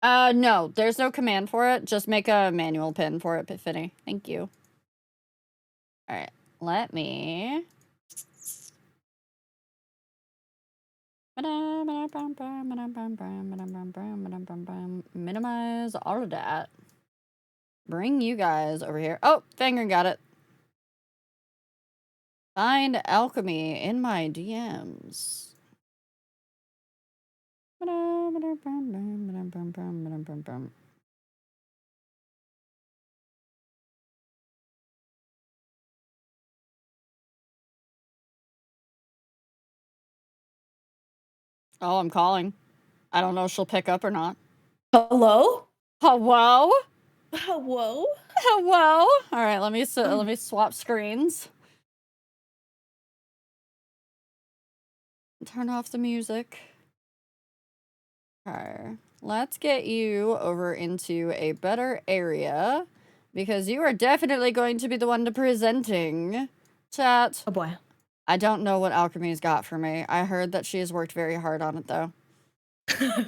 No, there's no command for it. Just make a manual pin for it, Pitfinny. Thank you. All right, let me. Minimize all of that. Bring you guys over here. Oh, Finger got it. Find Alchemy in my DMs. Oh, I'm calling. I don't know if she'll pick up or not. Hello? Hello? Hello? Hello? All right, let me swap screens. Turn off the music. Okay, let's get you over into a better area because you are definitely going to be the one to presenting. Chat. Oh boy. I don't know what Alchemy's got for me. I heard that she has worked very hard on it though. I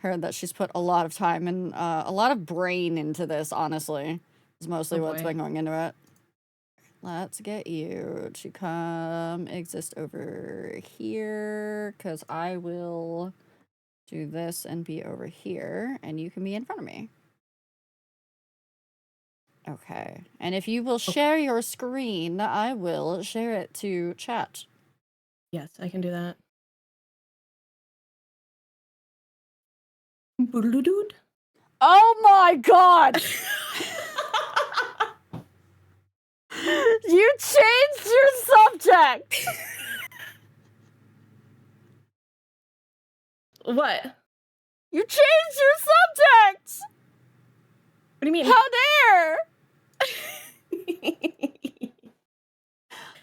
heard that she's put a lot of time and a lot of brain into this, honestly. Is mostly what's been going into it. Let's get you to come exist over here, because I will do this and be over here, and you can be in front of me. Okay. And if you will share your screen, I will share it to chat. Yes, I can do that. Oh my god! You changed your subject! What? You changed your subject! What do you mean? How dare!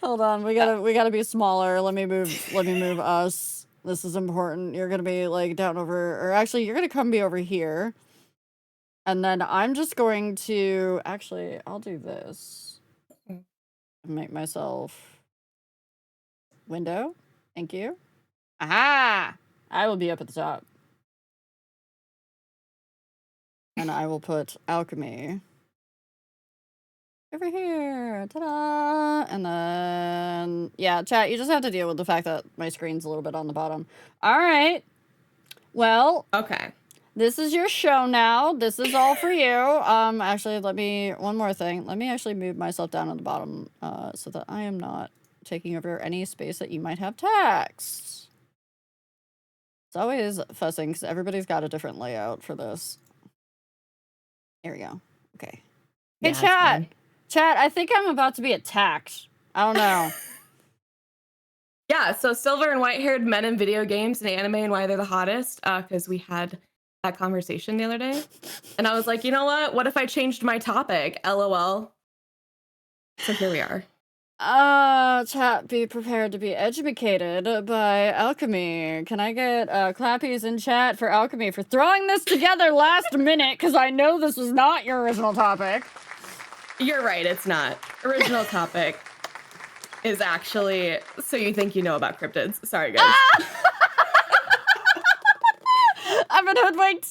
Hold on, we gotta be smaller. Let me move us. This is important. You're gonna be like down over, or actually you're gonna come be over here. And then I'm just going to, actually, I'll do this. Make myself window. Thank you. Aha! I will be up at the top. And I will put Alchemy over here. Ta-da! And then, yeah, chat, you just have to deal with the fact that my screen's a little bit on the bottom. All right. Well. Okay. This is your show now. This is all for you. Actually, one more thing. Let me actually move myself down at the bottom so that I am not taking over any space that you might have text. It's always fussing because everybody's got a different layout for this. Here we go. Okay. Hey, Yeah, chat. Chat, I think I'm about to be attacked. I don't know. Yeah, so silver and white-haired men in video games and anime and why they're the hottest, because we had that conversation the other day. And I was like, you know what? What if I changed my topic? LOL. So here we are. Chat, be prepared to be educated by Alchemy. Can I get clappies in chat for Alchemy for throwing this together last minute? Because I know this was not your original topic. You're right, it's not. Original topic is actually, so you think you know about cryptids. Sorry, guys. I've been hoodwinked.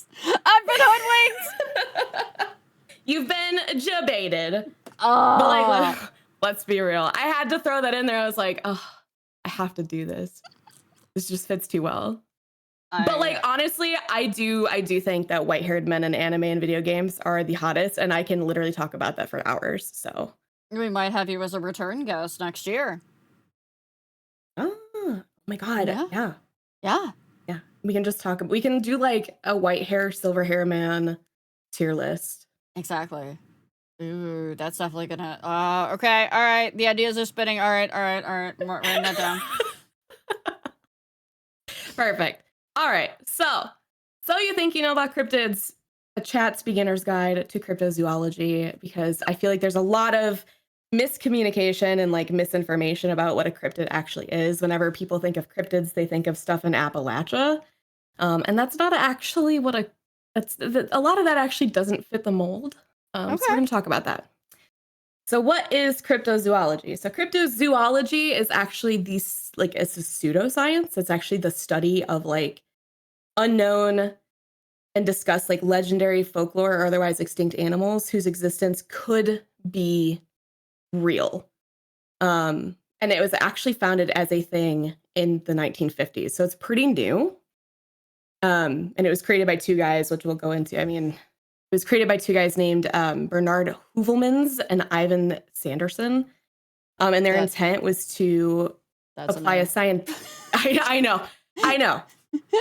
You've been jebaited. But like, let's be real. I had to throw that in there. I was like, oh, I have to do this. This just fits too well. But like, honestly, I do think that white-haired men in anime and video games are the hottest, and I can literally talk about that for hours. So we might have you as a return guest next year. Oh my god. Yeah. We can just talk. We can do like a white hair, silver hair man tier list. Exactly. Ooh, that's definitely gonna. Okay. All right. The ideas are spinning. All right. I'm writing that down. Perfect. All right. So you think you know about cryptids? A chat's beginner's guide to cryptozoology, because I feel like there's a lot of miscommunication and like misinformation about what a cryptid actually is. Whenever people think of cryptids, they think of stuff in Appalachia, and that's not actually what a lot of that actually doesn't fit the mold. So we're going to talk about that. So what is cryptozoology? So cryptozoology is actually it's a pseudoscience. It's actually the study of like unknown and discuss like legendary folklore or otherwise extinct animals whose existence could be real. And it was actually founded as a thing in the 1950s. So it's pretty new. And it was created by two guys, which we'll go into. I mean, it was created by two guys named Bernard Heuvelmans and Ivan Sanderson. And their intent was to apply a science. I know.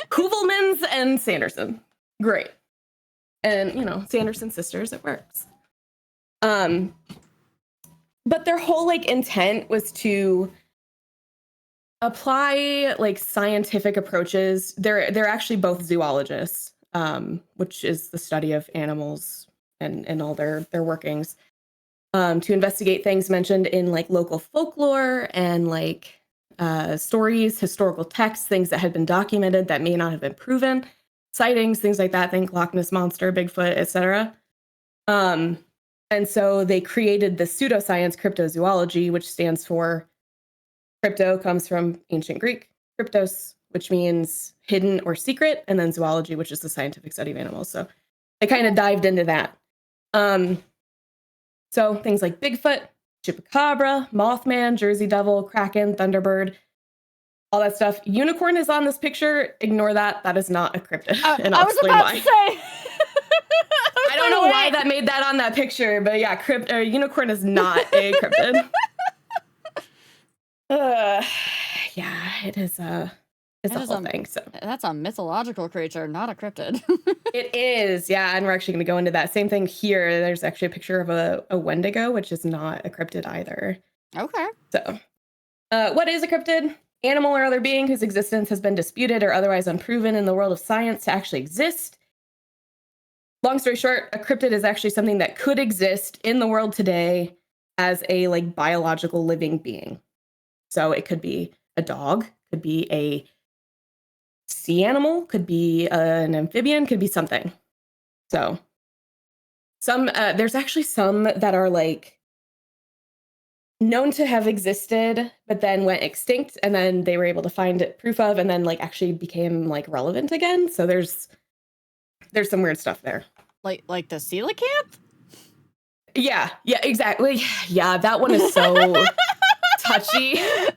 Heuvelmans and Sanderson. Great. And, you know, Sanderson sisters, it works. But their whole like intent was to apply like scientific approaches. They're actually both zoologists, which is the study of animals and all their workings, to investigate things mentioned in like local folklore and like stories, historical texts, things that had been documented that may not have been proven, sightings, things like that. Think Loch Ness Monster, Bigfoot, etc. And so they created the pseudoscience cryptozoology, which stands for crypto comes from ancient Greek, cryptos, which means hidden or secret, and then zoology, which is the scientific study of animals. So they kind of dived into that. So things like Bigfoot, Chupacabra, Mothman, Jersey Devil, Kraken, Thunderbird, all that stuff. Unicorn is on this picture. Ignore that. That is not a cryptid. And I'll explain why. I don't know why that made that on that picture, but yeah, unicorn is not a cryptid. Yeah, it is a whole thing. So that's a mythological creature, not a cryptid. It is, yeah, and we're actually going to go into that. Same thing here. There's actually a picture of a Wendigo, which is not a cryptid either. Okay. So, what is a cryptid? Animal or other being whose existence has been disputed or otherwise unproven in the world of science to actually exist. Long story short, a cryptid is actually something that could exist in the world today as a like biological living being. So it could be a dog, could be a sea animal, could be an amphibian, could be something. So there's actually some that are like known to have existed, but then went extinct, and then they were able to find proof of, and then like actually became like relevant again. So there's some weird stuff there. Like the coelacanth? Yeah, exactly. Yeah, that one is so touchy. I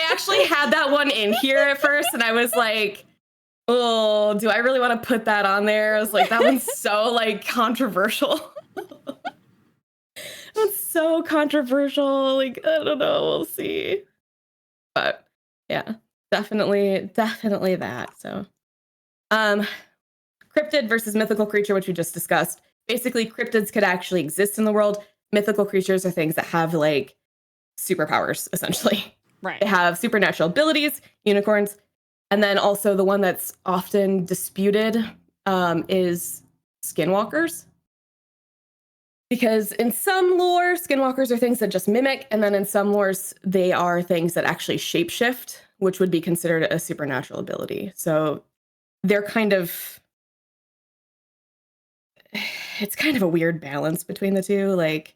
actually had that one in here at first, and I was like, oh, do I really want to put that on there? I was like, that one's so like controversial. It's so controversial. Like, I don't know, we'll see. But yeah, definitely that. So cryptid versus mythical creature, which we just discussed. Basically, cryptids could actually exist in the world. Mythical creatures are things that have like superpowers, essentially. Right. They have supernatural abilities, unicorns. And then also the one that's often disputed is skinwalkers. Because in some lore, skinwalkers are things that just mimic. And then in some lores, they are things that actually shapeshift, which would be considered a supernatural ability. So they're kind of... It's kind of a weird balance between the two. Like,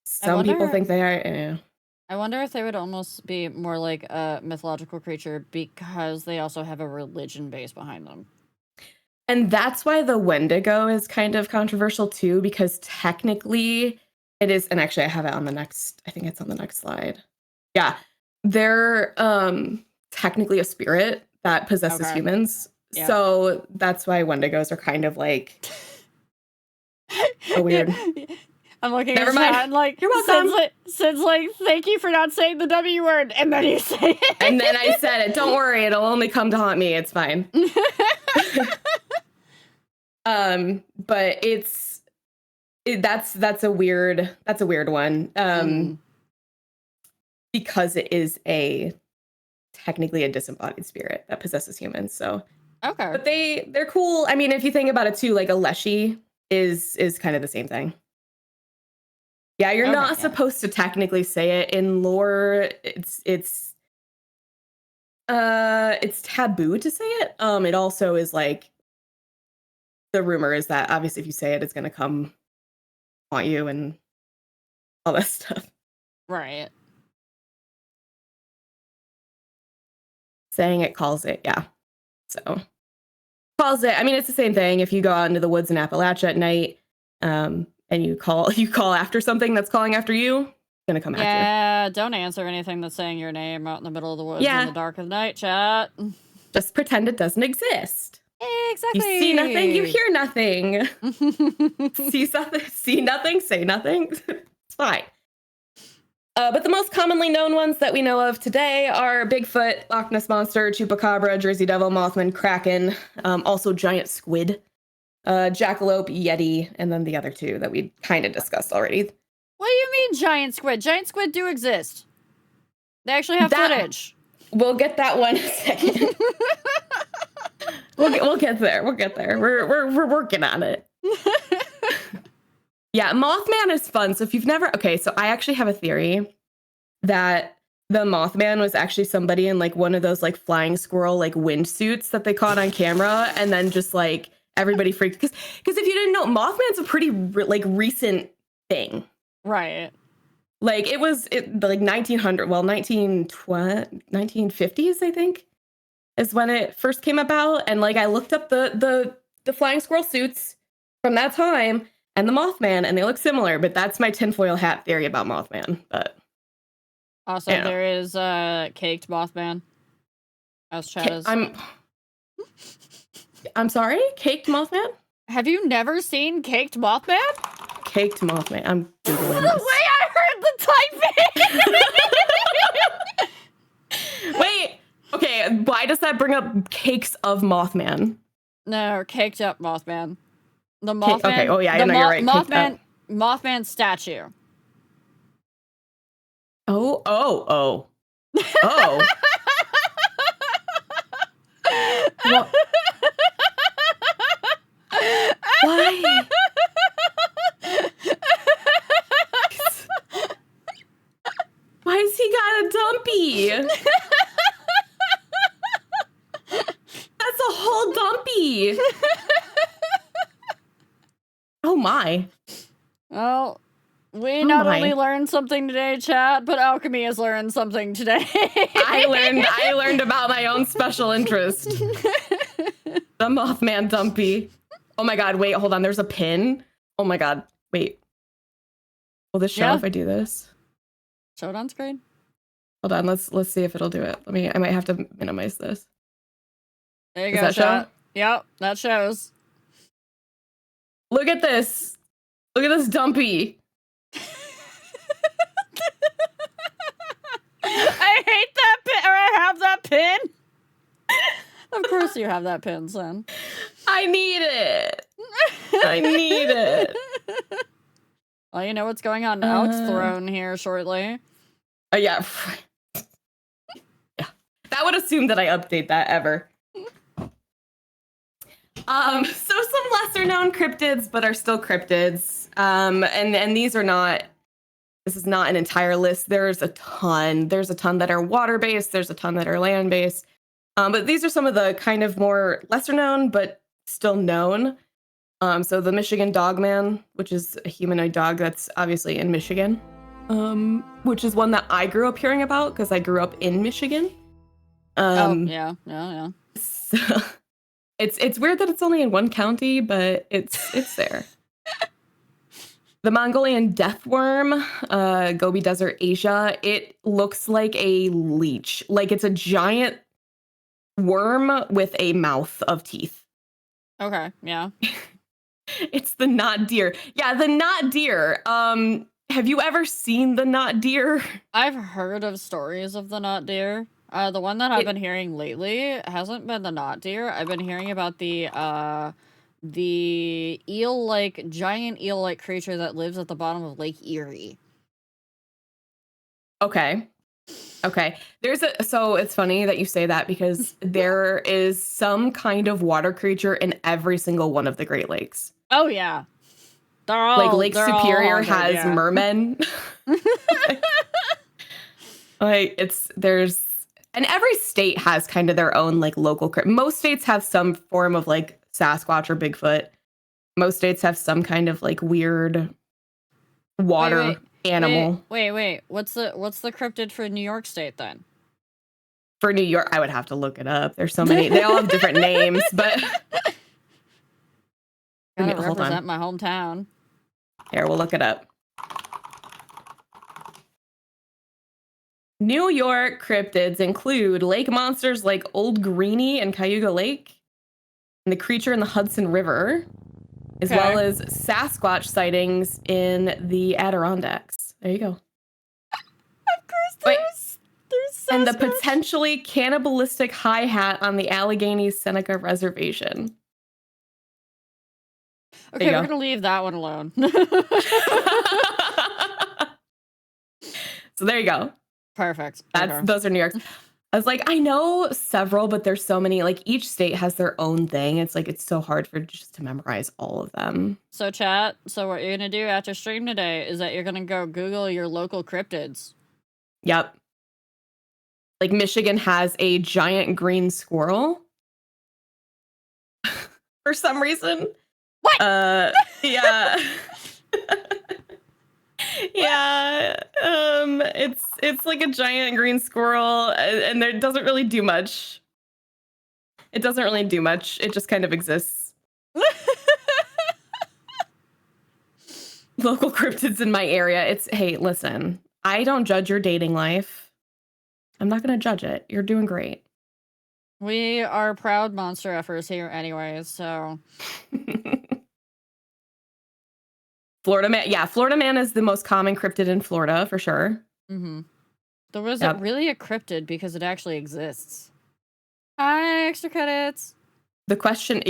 some people think they are... Yeah. I wonder if they would almost be more like a mythological creature because they also have a religion base behind them. And that's why the Wendigo is kind of controversial too, because technically it is, and actually I have it on the next, I think it's on the next slide. Yeah. They're technically a spirit that possesses humans. Yeah. So that's why Wendigos are kind of like a weird... I'm looking at chat and like, you're welcome. Sid's like, thank you for not saying the W word. And then you say it. And then I said it. Don't worry. It'll only come to haunt me. It's fine. But that's a weird one. Because it is technically a disembodied spirit that possesses humans. So, okay. But they're cool. I mean, if you think about it too, like a leshy is kind of the same thing. Yeah, you're not supposed to technically say it in lore. It's taboo to say it. It also is like, the rumor is that obviously if you say it, it's going to come haunt you and all that stuff. Right. Saying it calls it, yeah. So calls it. I mean, it's the same thing. If you go out into the woods in Appalachia at night, and you call after something that's calling after you, it's gonna come at you. Yeah, don't answer anything that's saying your name out in the middle of the woods in the dark of night, chat. Just pretend it doesn't exist. Exactly. You see nothing, you hear nothing. See nothing, say nothing. It's fine. But the most commonly known ones that we know of today are Bigfoot, Loch Ness Monster, Chupacabra, Jersey Devil, Mothman, Kraken, also giant squid, jackalope, Yeti, and then the other two that we kind of discussed already. What do you mean giant squid? Giant squid do exist. They actually have footage. We'll get that one in a second. We'll get there. We'll get there. We're working on it. Yeah, Mothman is fun. So if you've never, so I actually have a theory that the Mothman was actually somebody in like one of those like flying squirrel like windsuits that they caught on camera, and then just like everybody freaked because if you didn't know, Mothman's a pretty recent thing, right? Like it was like 1950s, I think, is when it first came about, and like I looked up the flying squirrel suits from that time and the Mothman, and they look similar, but that's my tinfoil hat theory about Mothman. But also, there is caked Mothman. As chat is. I'm sorry, caked Mothman? Have you never seen caked Mothman? Caked Mothman. I'm Googling The this. way I heard the typing. Wait. Okay, why does that bring up cakes of Mothman? No, caked up Mothman. The Mothman. Okay. Oh yeah, I know you're right. Mothman statue. Oh. Well, why? Why has he got a dumpy? That's a whole dumpy. Oh my. Well, we not only learned something today, chat, but Alchemy has learned something today. I learned about my own special interest. The Mothman dumpy. Oh my god, wait, hold on. There's a pin. Oh my god, wait. Will this show if I do this? Show it on screen. Hold on, let's see if it'll do it. I might have to minimize this. There you go, chat. Yep, that shows. Look at this. Look at this dumpy. I hate that pin, or I have that pin. Of course you have that pin, son. I need it. I need it. Well, you know what's going on now. It's thrown here shortly. Yeah. Yeah. That would assume that I update that ever. So some lesser known cryptids, but are still cryptids. And these are not, this is not an entire list. There's a ton that are water-based. There's a ton that are land-based. But these are some of the kind of more lesser known, but still known. So the Michigan Dogman, which is a humanoid dog that's obviously in Michigan, which is one that I grew up hearing about because I grew up in Michigan. Yeah. So it's weird that it's only in one county, but it's there. The Mongolian death worm, Gobi Desert, Asia. It looks like a leech. Like it's a giant worm with a mouth of teeth. Okay, yeah. It's the knot deer. Yeah, the knot deer. Have you ever seen the knot deer? I've heard of stories of the knot deer. The one that I've been hearing lately hasn't been the knot deer. I've been hearing about the eel-like, giant eel-like creature that lives at the bottom of Lake Erie. Okay. So it's funny that you say that because there is some kind of water creature in every single one of the Great Lakes. Oh yeah. Like Lake Superior has mermen. And every state has kind of their own like local most states have some form of like Sasquatch or Bigfoot. Most states have some kind of like weird water animal. Wait. What's the cryptid for New York State then? For New York, I would have to look it up. There's so many. They all have different names, but Gotta Hold on. represent my hometown. Here, we'll look it up. New York cryptids include lake monsters like Old Greenie and Cayuga Lake, and the creature in the Hudson River, as well as Sasquatch sightings in the Adirondacks. There you go. Of course, there's And the Sasquatch. potentially cannibalistic hi-hat on the Allegheny Seneca Reservation. Okay, we're gonna leave that one alone. So there you go. Perfect. Those are New York's. I was like, I know several, but there's so many. Like each state has their own thing. It's like it's so hard for just to memorize all of them. So chat, so what you're gonna do after stream today is that you're gonna go Google your local cryptids. Yep. Like Michigan has a giant green squirrel. For some reason. What? Yeah. Yeah. It's like a giant green squirrel, and it doesn't really do much. It doesn't really do much. It just kind of exists. Local cryptids in my area. Hey, listen, I don't judge your dating life. I'm not going to judge it. You're doing great. We are proud monster effers here anyways, so. Florida man. Yeah, Florida man is the most common cryptid in Florida, for sure. Mm-hmm. There was really a cryptid because it actually exists. Hi, extra credits. The question,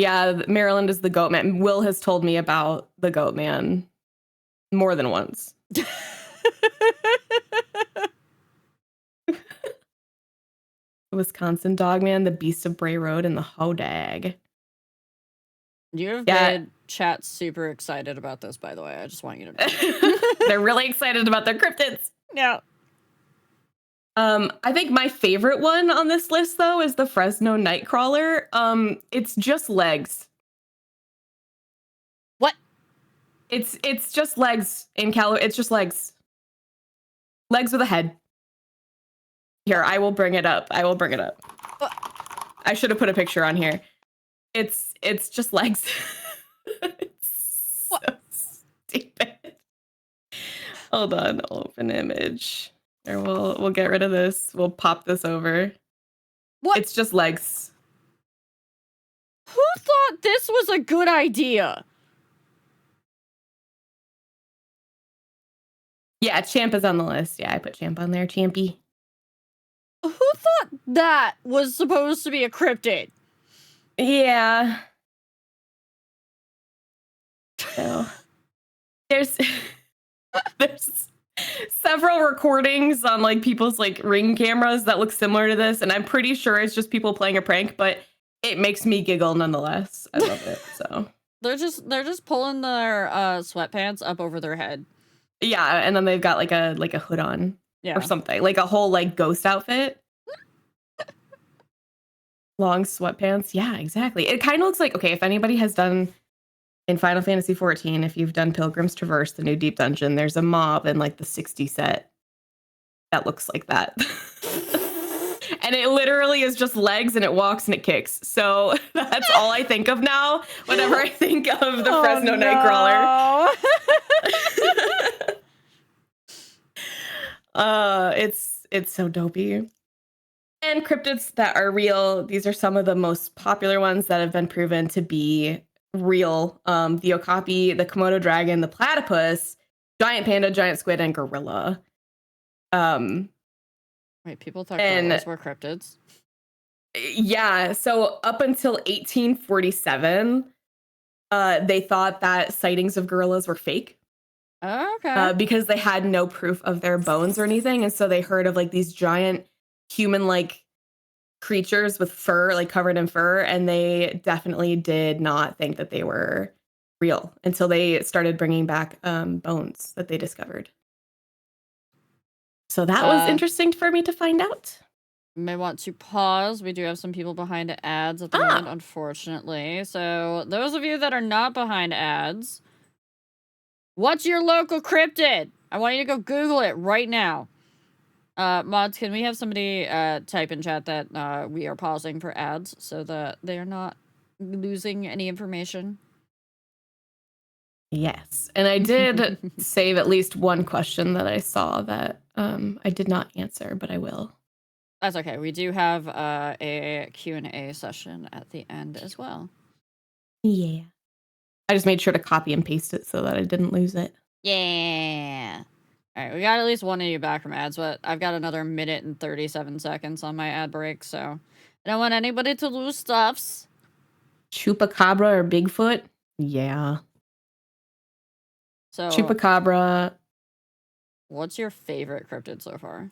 Maryland is the goat man. Will has told me about the goat man more than once. Wisconsin dog man, the beast of Bray Road, and the hodag. You have made chat super excited about this, by the way. I just want you to know. They're really excited about their cryptids. Yeah. I think my favorite one on this list, though, is the Fresno Nightcrawler. It's just legs. What? It's just legs in It's just legs. Legs with a head. Here, I will bring it up. I should have put a picture on here. It's just legs. It's so stupid. Hold on, open image. Or we'll get rid of this. We'll pop this over. What? It's just legs. Who thought this was a good idea? Yeah, Champ is on the list. Yeah, I put Champ on there. Champy. Who thought that was supposed to be a cryptid? Yeah. So there's several recordings on like people's like Ring cameras that look similar to this, and I'm pretty sure it's just people playing a prank, but it makes me giggle nonetheless. I love it. So they're just pulling their sweatpants up over their head. Yeah, and then they've got like a hood on or something, like a whole like ghost outfit. Long sweatpants. Yeah, exactly. It kind of looks like, okay, if anybody has done in Final Fantasy 14, if you've done Pilgrim's Traverse, the new deep dungeon, there's a mob in like the 60 set that looks like that. And it literally is just legs and it walks and it kicks. So that's all I think of now whenever I think of the Fresno Nightcrawler. It's so dopey. And cryptids that are real, these are some of the most popular ones that have been proven to be real. The okapi, the Komodo dragon, the platypus, giant panda, giant squid, and gorilla. Wait, people thought gorillas were cryptids? Yeah, so up until 1847, they thought that sightings of gorillas were fake. Oh, okay. Because they had no proof of their bones or anything, and so they heard of like these giant human-like creatures with fur, like covered in fur, and they definitely did not think that they were real until they started bringing back bones that they discovered. So that was interesting for me to find out. May want to pause. We do have some people behind ads at the moment, unfortunately. So those of you that are not behind ads, what's your local cryptid? I want you to go Google it right now. Mods, can we have somebody type in chat that we are pausing for ads so that they are not losing any information? Yes. And I did save at least one question that I saw that I did not answer, but I will. That's okay. We do have a Q&A session at the end as well. Yeah. I just made sure to copy and paste it so that I didn't lose it. Yeah. All right, we got at least one of you back from ads, but I've got another minute and 37 seconds on my ad break, so I don't want anybody to lose stuffs. Chupacabra or Bigfoot? Yeah. So, Chupacabra. what's your favorite cryptid so far?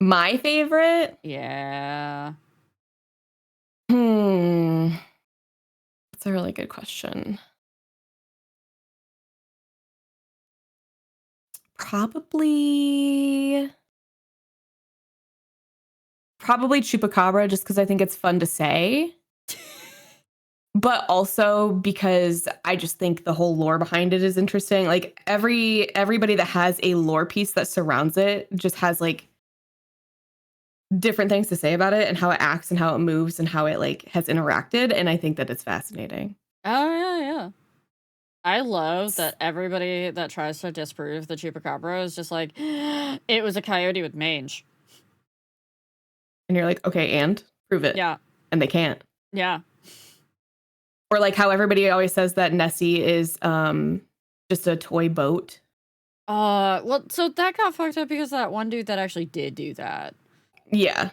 My favorite? Yeah. That's a really good question. Probably Chupacabra, just because I think it's fun to say. But also because I just think the whole lore behind it is interesting. Like everybody that has a lore piece that surrounds it just has like different things to say about it and how it acts and how it moves and how it like has interacted. And I think that it's fascinating. Oh, yeah. I love that everybody that tries to disprove the Chupacabra is just like, it was a coyote with mange. And you're like, okay, and prove it. Yeah. And they can't. Yeah. Or like how everybody always says that Nessie is just a toy boat. Well, so that got fucked up because that one dude that actually did do that. Yeah.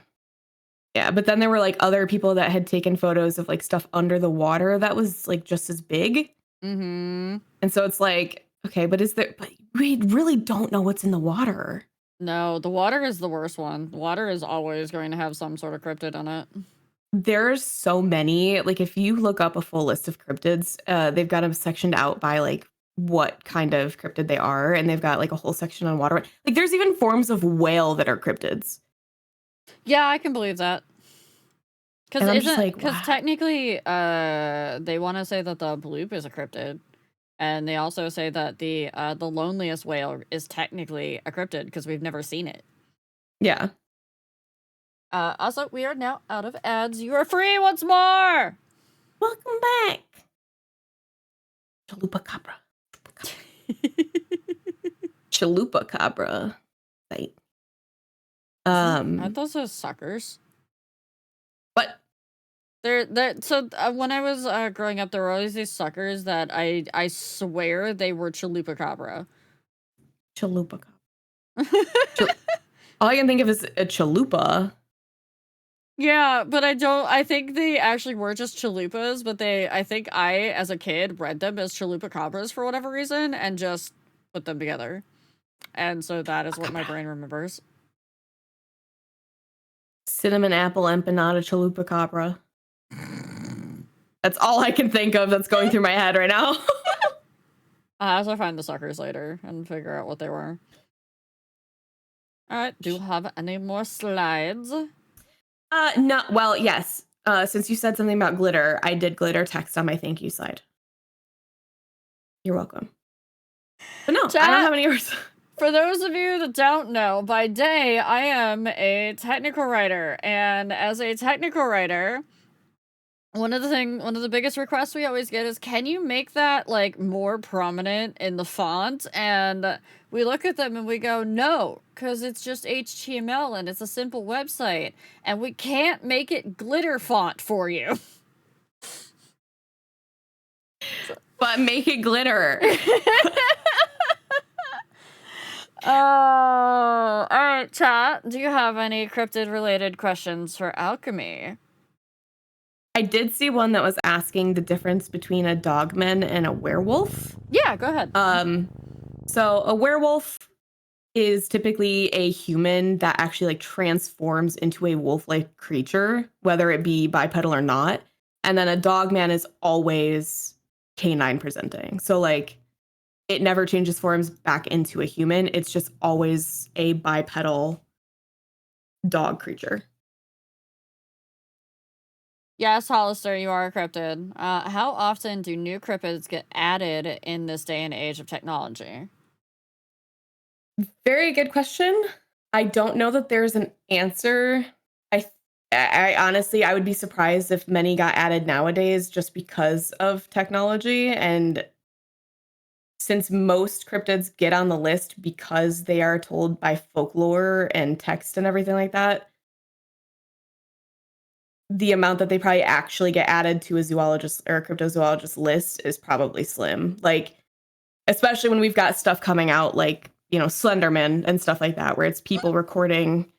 Yeah, but then there were like other people that had taken photos of like stuff under the water that was like just as big. Mm-hmm. And so it's like, okay, but we really don't know what's in the water. No, the water is the worst one. The water is always going to have some sort of cryptid on it. There's so many. Like if you look up a full list of cryptids, they've got them sectioned out by like what kind of cryptid they are, and they've got like a whole section on water. Like there's even forms of whale that are cryptids. Yeah, I can believe that. Because Wow. technically, they want to say that the bloop is a cryptid, and they also say that the loneliest whale is technically a cryptid because we've never seen it. Yeah. Also, we are now out of ads. You are free once more. Welcome back. Chupacabra. Chupacabra. Site. Aren't those suckers? What? When I was growing up, there were always these suckers that I swear they were Chupacabra. Chalupa. All I can think of is a chalupa. Yeah, but I think they actually were just chalupas, but I think I, as a kid, read them as Chupacabras for whatever reason and just put them together. And so that is what my brain remembers. Cinnamon apple empanada chupacabra. That's all I can think of that's going through my head right now. I'll also find the suckers later and figure out what they were. Alright, do you have any more slides? No, well, yes. Since you said something about glitter, I did glitter text on my thank you slide. You're welcome. But no, Chat, I don't have any words. For those of you that don't know, by day, I am a technical writer. And as a technical writer, one of the biggest requests we always get is, can you make that like more prominent in the font? And we look at them and we go, no, because it's just HTML and it's a simple website. And we can't make it glitter font for you. But make it glitter. Oh, all right, chat. Do you have any cryptid-related questions for Alchemy? I did see one that was asking the difference between a dogman and a werewolf. Yeah, go ahead. So a werewolf is typically a human that actually like transforms into a wolf-like creature, whether it be bipedal or not. And then a dogman is always canine presenting. So like it never changes forms back into a human. It's just always a bipedal dog creature. Yes, Hollister, you are a cryptid. How often do new cryptids get added in this day and age of technology? Very good question. I don't know that there's an answer. I honestly, I would be surprised if many got added nowadays just because of technology. And since most cryptids get on the list because they are told by folklore and text and everything like that, the amount that they probably actually get added to a zoologist or a cryptozoologist list is probably slim. Like, especially when we've got stuff coming out like, Slenderman and stuff like that, where it's people recording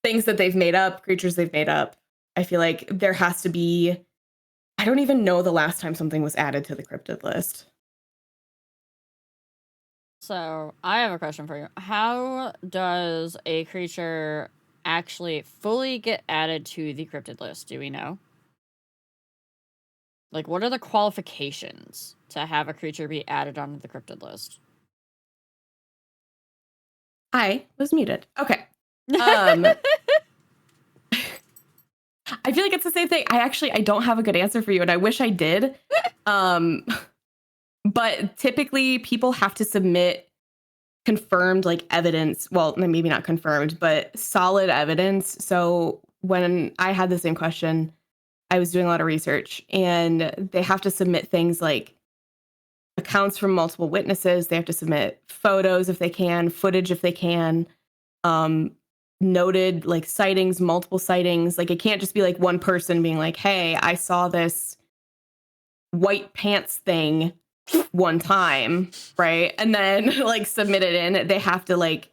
things that they've made up, creatures they've made up. I feel like there has to be, I don't even know the last time something was added to the cryptid list. So I have a question for you. How does a creature actually fully get added to the cryptid list? Do we know? Like, what are the qualifications to have a creature be added onto the cryptid list? I was muted. Okay. I feel like it's the same thing. I don't have a good answer for you, and I wish I did. But typically people have to submit confirmed like evidence. Well, maybe not confirmed, but solid evidence. So when I had the same question, I was doing a lot of research, and they have to submit things like accounts from multiple witnesses. They have to submit photos if they can, footage if they can, noted like sightings, multiple sightings. Like, it can't just be like one person being like, hey, I saw this white pants thing one time, right? And then like submit it in. They have to like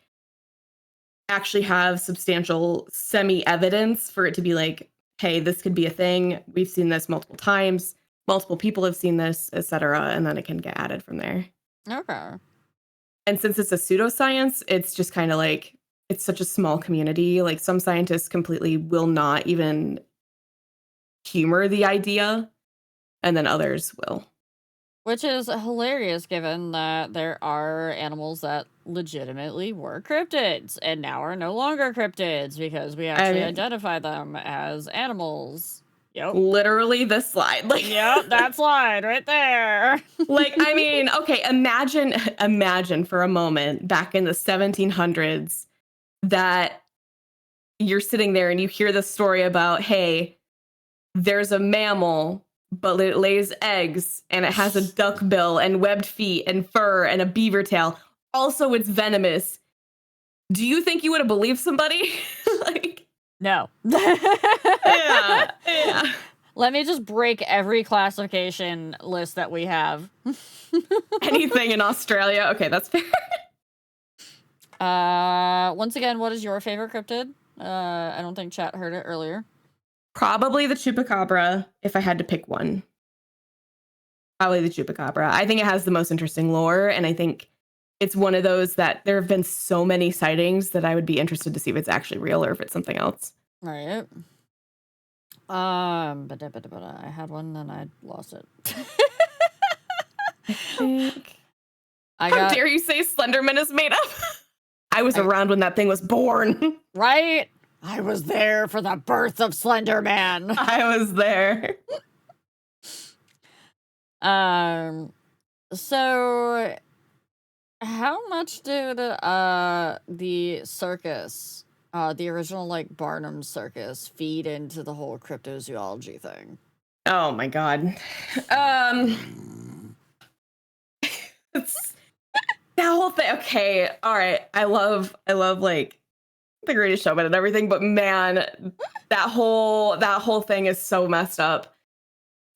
actually have substantial semi-evidence for it to be like, hey, this could be a thing. We've seen this multiple times. Multiple people have seen this, etc. And then it can get added from there. Okay. And since it's a pseudoscience, it's just kind of like, it's such a small community. Like, some scientists completely will not even humor the idea, and then others will. Which is hilarious given that there are animals that legitimately were cryptids and now are no longer cryptids because we actually identify them as animals. Yep. Literally this slide. Like, yep, that slide right there. Like, I mean, okay, imagine for a moment back in the 1700s that you're sitting there and you hear the story about, hey, there's a mammal, but it lays eggs and it has a duck bill and webbed feet and fur and a beaver tail. Also, it's venomous. Do you think you would have believed somebody? Like, no. yeah. Let me just break every classification list that we have. Anything in Australia? Okay, that's fair. Once again, what is your favorite cryptid? I don't think chat heard it earlier. Probably the chupacabra, if I had to pick one. Probably the chupacabra. I think it has the most interesting lore, and I think it's one of those that there have been so many sightings that I would be interested to see if it's actually real or if it's something else. Right. But I had one, then I lost it. How dare you say Slenderman is made up? I was around when that thing was born. Right? I was there for the birth of Slenderman. I was there. So how much did the circus, the original like Barnum circus, feed into the whole cryptozoology thing? Oh my god. It's that whole thing. Okay, all right. I love like The Greatest Showman and everything, but man, that whole thing is so messed up.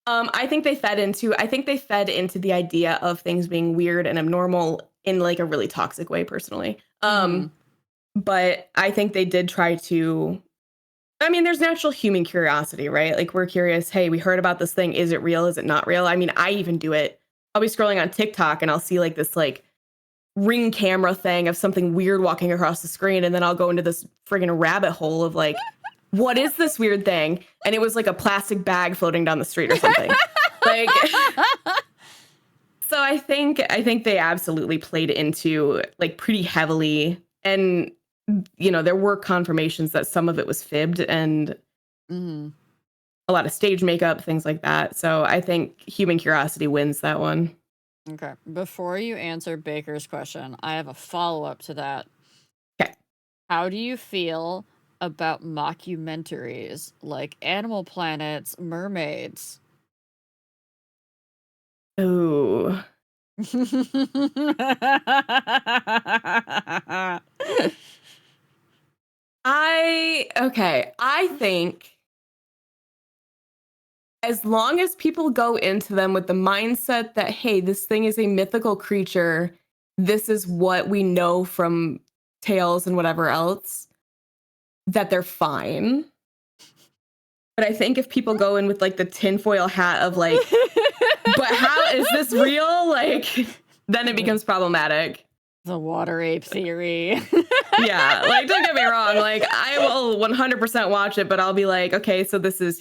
I think they fed into the idea of things being weird and abnormal in like a really toxic way, personally. But I think they did try to, I mean, there's natural human curiosity, right? Like, we're curious, hey, we heard about this thing. Is it real? Is it not real? I mean, I even do it. I'll be scrolling on TikTok and I'll see like this like ring camera thing of something weird walking across the screen. And then I'll go into this friggin' rabbit hole of like, what is this weird thing? And it was like a plastic bag floating down the street or something. Like, so I think they absolutely played into like pretty heavily. And, there were confirmations that some of it was fibbed and a lot of stage makeup, things like that. So I think human curiosity wins that one. Okay. Before you answer Baker's question, I have a follow-up to that. Okay. How do you feel about mockumentaries like Animal Planet's Mermaids? Ooh. I think as long as people go into them with the mindset that, hey, this thing is a mythical creature, this is what we know from tales and whatever else, that they're fine. But I think if people go in with like the tinfoil hat of like, but how is this real? Like, then it becomes problematic. The water ape theory. Yeah, like don't get me wrong, like I will 100% watch it, but I'll be like, okay, so this is,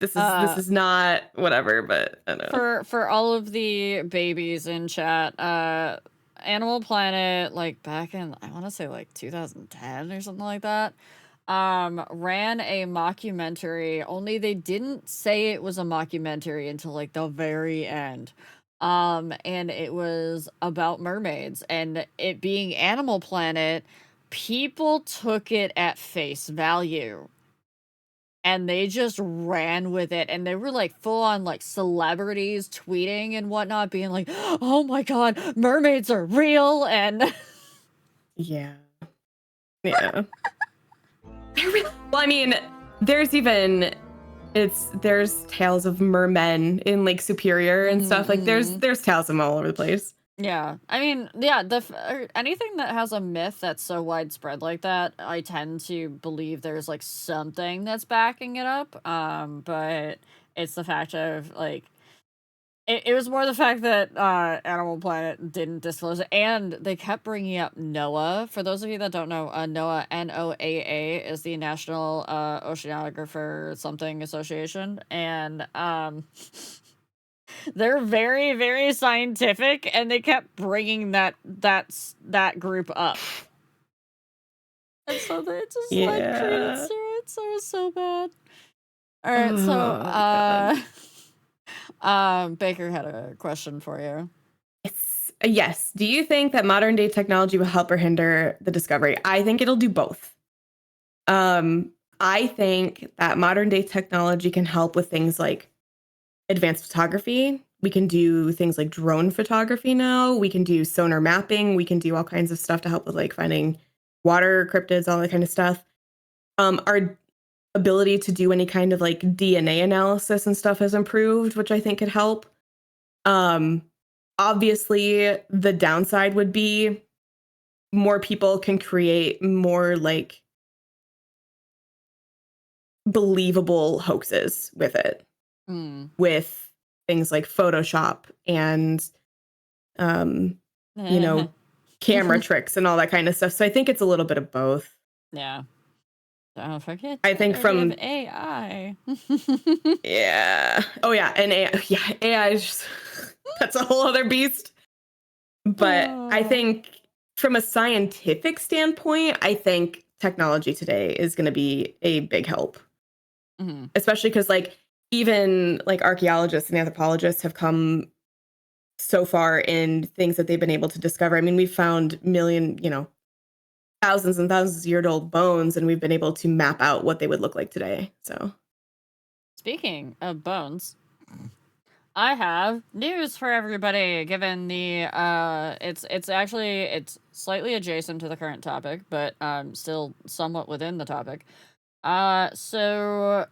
this is not whatever, but I don't know. For all of the babies in chat, Animal Planet, like back in, I want to say like 2010 or something like that, ran a mockumentary, only they didn't say it was a mockumentary until like the very end. And it was about mermaids, and it being Animal Planet, people took it at face value. And they just ran with it, and they were like full on like celebrities tweeting and whatnot, being like, "Oh my god, mermaids are real!" And Yeah. Yeah. Well, I mean, there's tales of mermen in Lake Superior and stuff. Like there's tales of them all over the place. yeah, I mean, yeah, anything that has a myth that's so widespread like that, I tend to believe there's like something that's backing it up. But it's the fact of like it was more the fact that Animal Planet didn't disclose it, and they kept bringing up NOAA. For those of you that don't know, NOAA, NOAA, is the National Oceanographer something Association, and they're very, very scientific, and they kept bringing that group up. And so they just like credence to it, so it was so bad. All right, so Baker had a question for you. Yes. Do you think that modern day technology will help or hinder the discovery? I think it'll do both. I think that modern day technology can help with things like advanced photography. We can do things like drone photography now. We can do sonar mapping. We can do all kinds of stuff to help with like finding water cryptids, all that kind of stuff. Our ability to do any kind of like DNA analysis and stuff has improved, which I think could help. Obviously, the downside would be more people can create more like believable hoaxes with it, with things like Photoshop and, camera tricks and all that kind of stuff. So I think it's a little bit of both. Yeah. Don't forget. I think from AI. Yeah. Oh yeah, and AI is just that's a whole other beast. But I think from a scientific standpoint, I think technology today is going to be a big help. Especially because like even like archaeologists and anthropologists have come so far in things that they've been able to discover. I mean, we've found thousands and thousands of year old bones, and we've been able to map out what they would look like today. So speaking of bones, I have news for everybody, given the it's slightly adjacent to the current topic, but still somewhat within the topic. So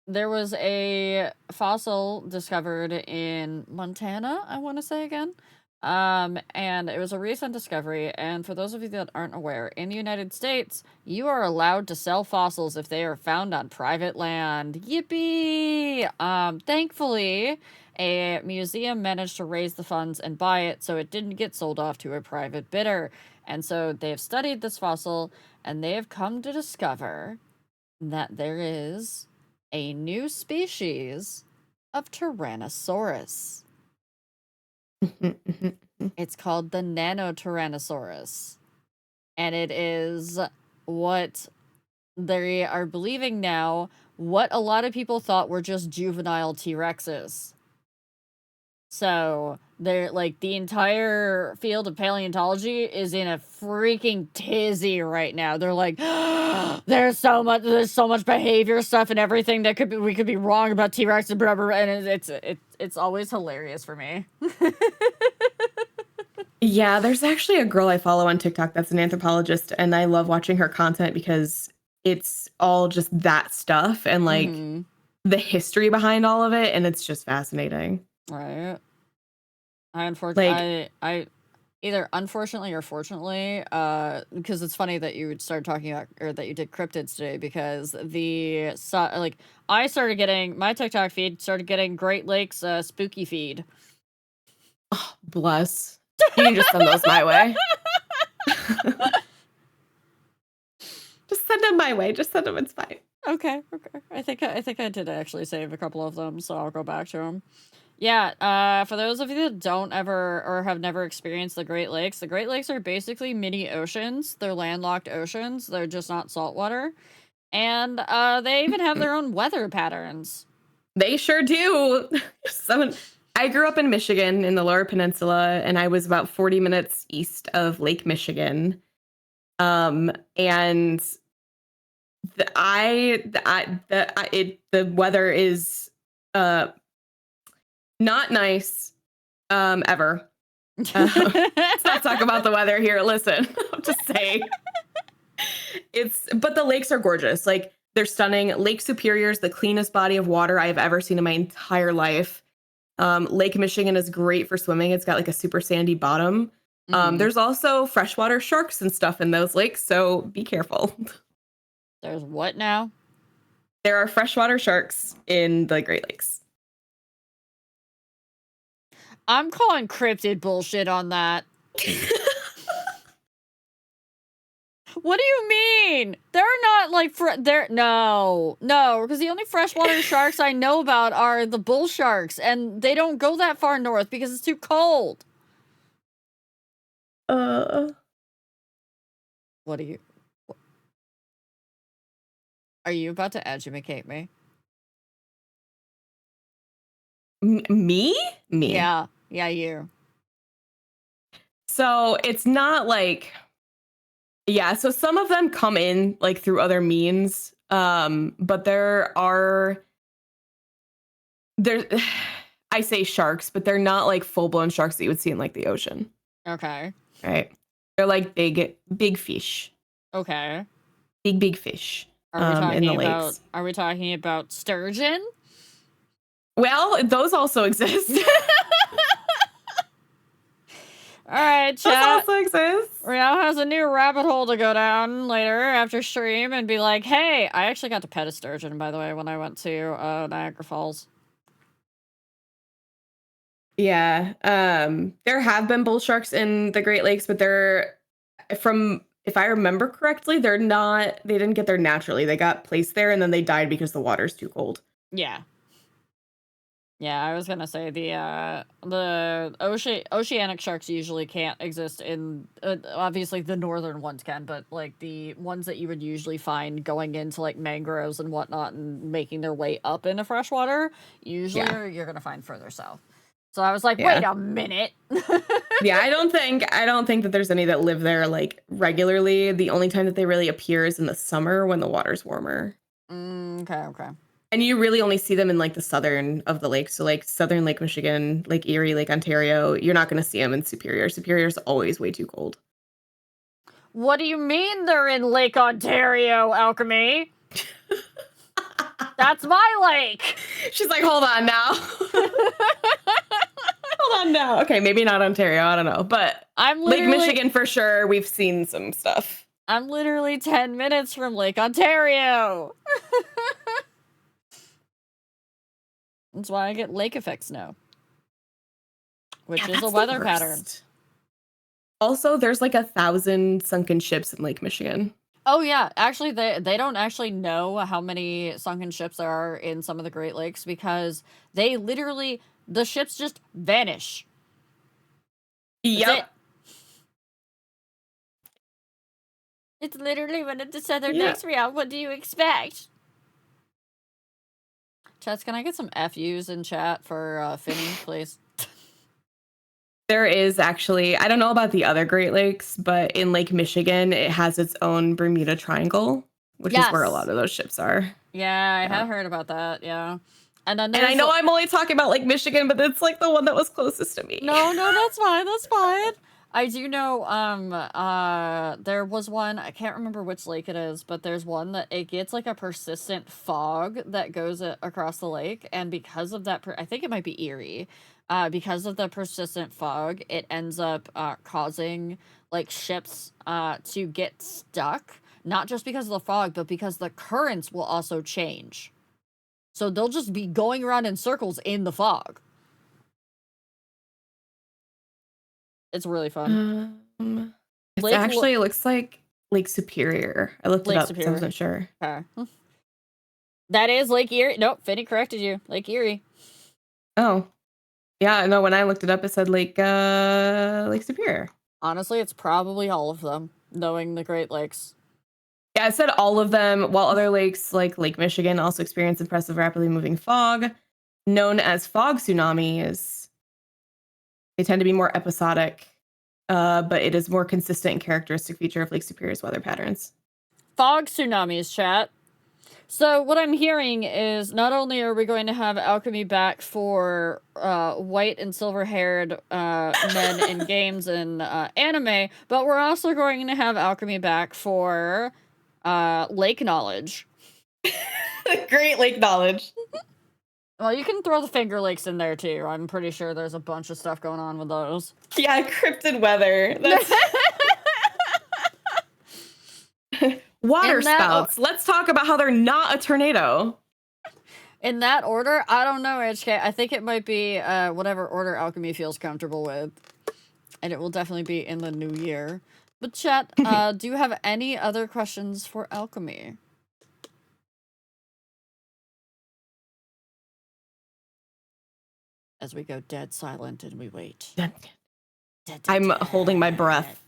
there was a fossil discovered in Montana, I want to say again. And it was a recent discovery, and for those of you that aren't aware, in the United States, you are allowed to sell fossils if they are found on private land. Yippee! Thankfully, a museum managed to raise the funds and buy it, so it didn't get sold off to a private bidder. And so they have studied this fossil, and they have come to discover that there is a new species of Tyrannosaurus. It's called the Nanotyrannosaurus. And it is what they are believing now, what a lot of people thought were just juvenile T-Rexes. So they're like the entire field of paleontology is in a freaking tizzy right now. They're like, there's so much behavior stuff and everything that we could be wrong about T-Rex and blah, blah, blah, and it's always hilarious for me. Yeah, there's actually a girl I follow on TikTok that's an anthropologist, and I love watching her content because it's all just that stuff and like Mm-hmm. the history behind all of it, and it's just fascinating. Right. Like, I either unfortunately or fortunately, because it's funny that you would start talking about or that you did cryptids today because like I started getting my TikTok feed started getting Great Lakes spooky feed. oh, bless. You can just send those my way. Just send them my way. Just send them. It's fine. Okay. I think I did actually save a couple of them, so I'll go back to them. Yeah, for those of you that don't ever or have never experienced the Great Lakes are basically mini oceans. They're landlocked oceans. They're just not saltwater. And they even have their own weather patterns. They sure do. I grew up in Michigan in the Lower Peninsula, and I was about 40 minutes east of Lake Michigan. And the weather is not nice ever. Let's not talk about the weather here. Listen, I'm just saying. But the lakes are gorgeous. Like, they're stunning. Lake Superior is the cleanest body of water I've ever seen in my entire life. Lake Michigan is great for swimming. It's got like a super sandy bottom. There's also freshwater sharks and stuff in those lakes, so be careful. There's what now? There are freshwater sharks in the Great Lakes. I'm calling cryptid bullshit on that. What do you mean? They're not like no, because the only freshwater sharks I know about are the bull sharks, and they don't go that far north because it's too cold. What are you? Are you about to educate me? Me? Yeah, you. So it's not like, yeah, so some of them come in like through other means, but there I say sharks, but they're not like full-blown sharks that you would see in like the ocean. Okay. Right? They're like big fish. Okay. Big fish. Are in the lakes. We talking about sturgeon? Well, those also exist. All right, chat. Those also exist. Riel has a new rabbit hole to go down later after stream and be like, hey, I actually got to pet a sturgeon, by the way, when I went to Niagara Falls. Yeah. There have been bull sharks in the Great Lakes, but if I remember correctly, they didn't get there naturally. They got placed there and then they died because the water's too cold. Yeah. Yeah, I was gonna say the oceanic sharks usually can't exist in obviously the northern ones can, but like the ones that you would usually find going into like mangroves and whatnot and making their way up into freshwater, usually you're gonna find further south. So I was like, wait a minute. Yeah, I don't think that there's any that live there like regularly. The only time that they really appear is in the summer when the water's warmer. Okay. And you really only see them in like the southern of the lakes. So like southern Lake Michigan, Lake Erie, Lake Ontario. You're not going to see them in Superior. Superior's always way too cold. What do you mean they're in Lake Ontario, Alchemy? That's my lake. She's like, hold on now. Hold on now. Okay, maybe not Ontario. I don't know. But Lake Michigan for sure. We've seen some stuff. I'm literally 10 minutes from Lake Ontario. That's why I get lake effect snow, which is a weather pattern. Also, there's like 1,000 sunken ships in Lake Michigan. Oh yeah, actually they don't actually know how many sunken ships there are in some of the Great Lakes because the ships just vanish. Yep. It's literally one of the southern lakes, Riel. What do you expect? Chats, can I get some FUs in chat for Finny, please? There is actually, I don't know about the other Great Lakes, but in Lake Michigan, it has its own Bermuda Triangle, which is where a lot Yes. of those ships are. Yeah, I Yeah. have heard about that. Yeah. And then And I there's know I'm only talking about Lake Michigan, but it's like the one that was closest to me. No, that's fine. That's fine. I do know there was one, I can't remember which lake it is, but there's one that it gets like a persistent fog that goes across the lake, and because of that I think it might be Erie. Because of the persistent fog, it ends up causing like ships to get stuck, not just because of the fog, but because the currents will also change. So they'll just be going around in circles in the fog. It's really fun. It looks like Lake Superior. I looked it up because I wasn't sure. Okay. That is Lake Erie. Nope, Finny corrected you. Lake Erie. Oh. Yeah, no, when I looked it up, it said Lake Superior. Honestly, it's probably all of them, knowing the Great Lakes. Yeah, it said all of them, while other lakes like Lake Michigan also experience impressive rapidly moving fog, known as fog tsunamis. They tend to be more episodic, but it is more consistent and characteristic feature of Lake Superior's weather patterns. Fog tsunamis, chat. So what I'm hearing is not only are we going to have Alchemy back for white and silver-haired men in games and anime, but we're also going to have Alchemy back for lake knowledge. Great Lake knowledge. Well, you can throw the Finger Lakes in there too. I'm pretty sure there's a bunch of stuff going on with those. Yeah, cryptid weather. That's... Water spouts. Let's talk about how they're not a tornado. In that order, I don't know, HK. I think it might be whatever order Alchemy feels comfortable with. And it will definitely be in the new year. But chat, do you have any other questions for Alchemy? As we go dead silent and we wait. I'm holding my breath.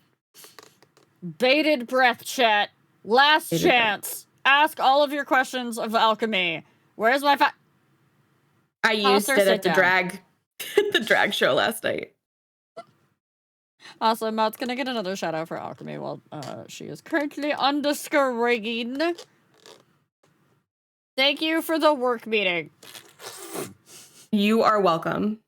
Bated breath, chat. Last chance. Ask all of your questions of Alchemy. Where's my I used it at the drag show last night. Awesome. Matt's gonna get another shout out for Alchemy while she is currently underscoring. Thank you for the work meeting. You are welcome.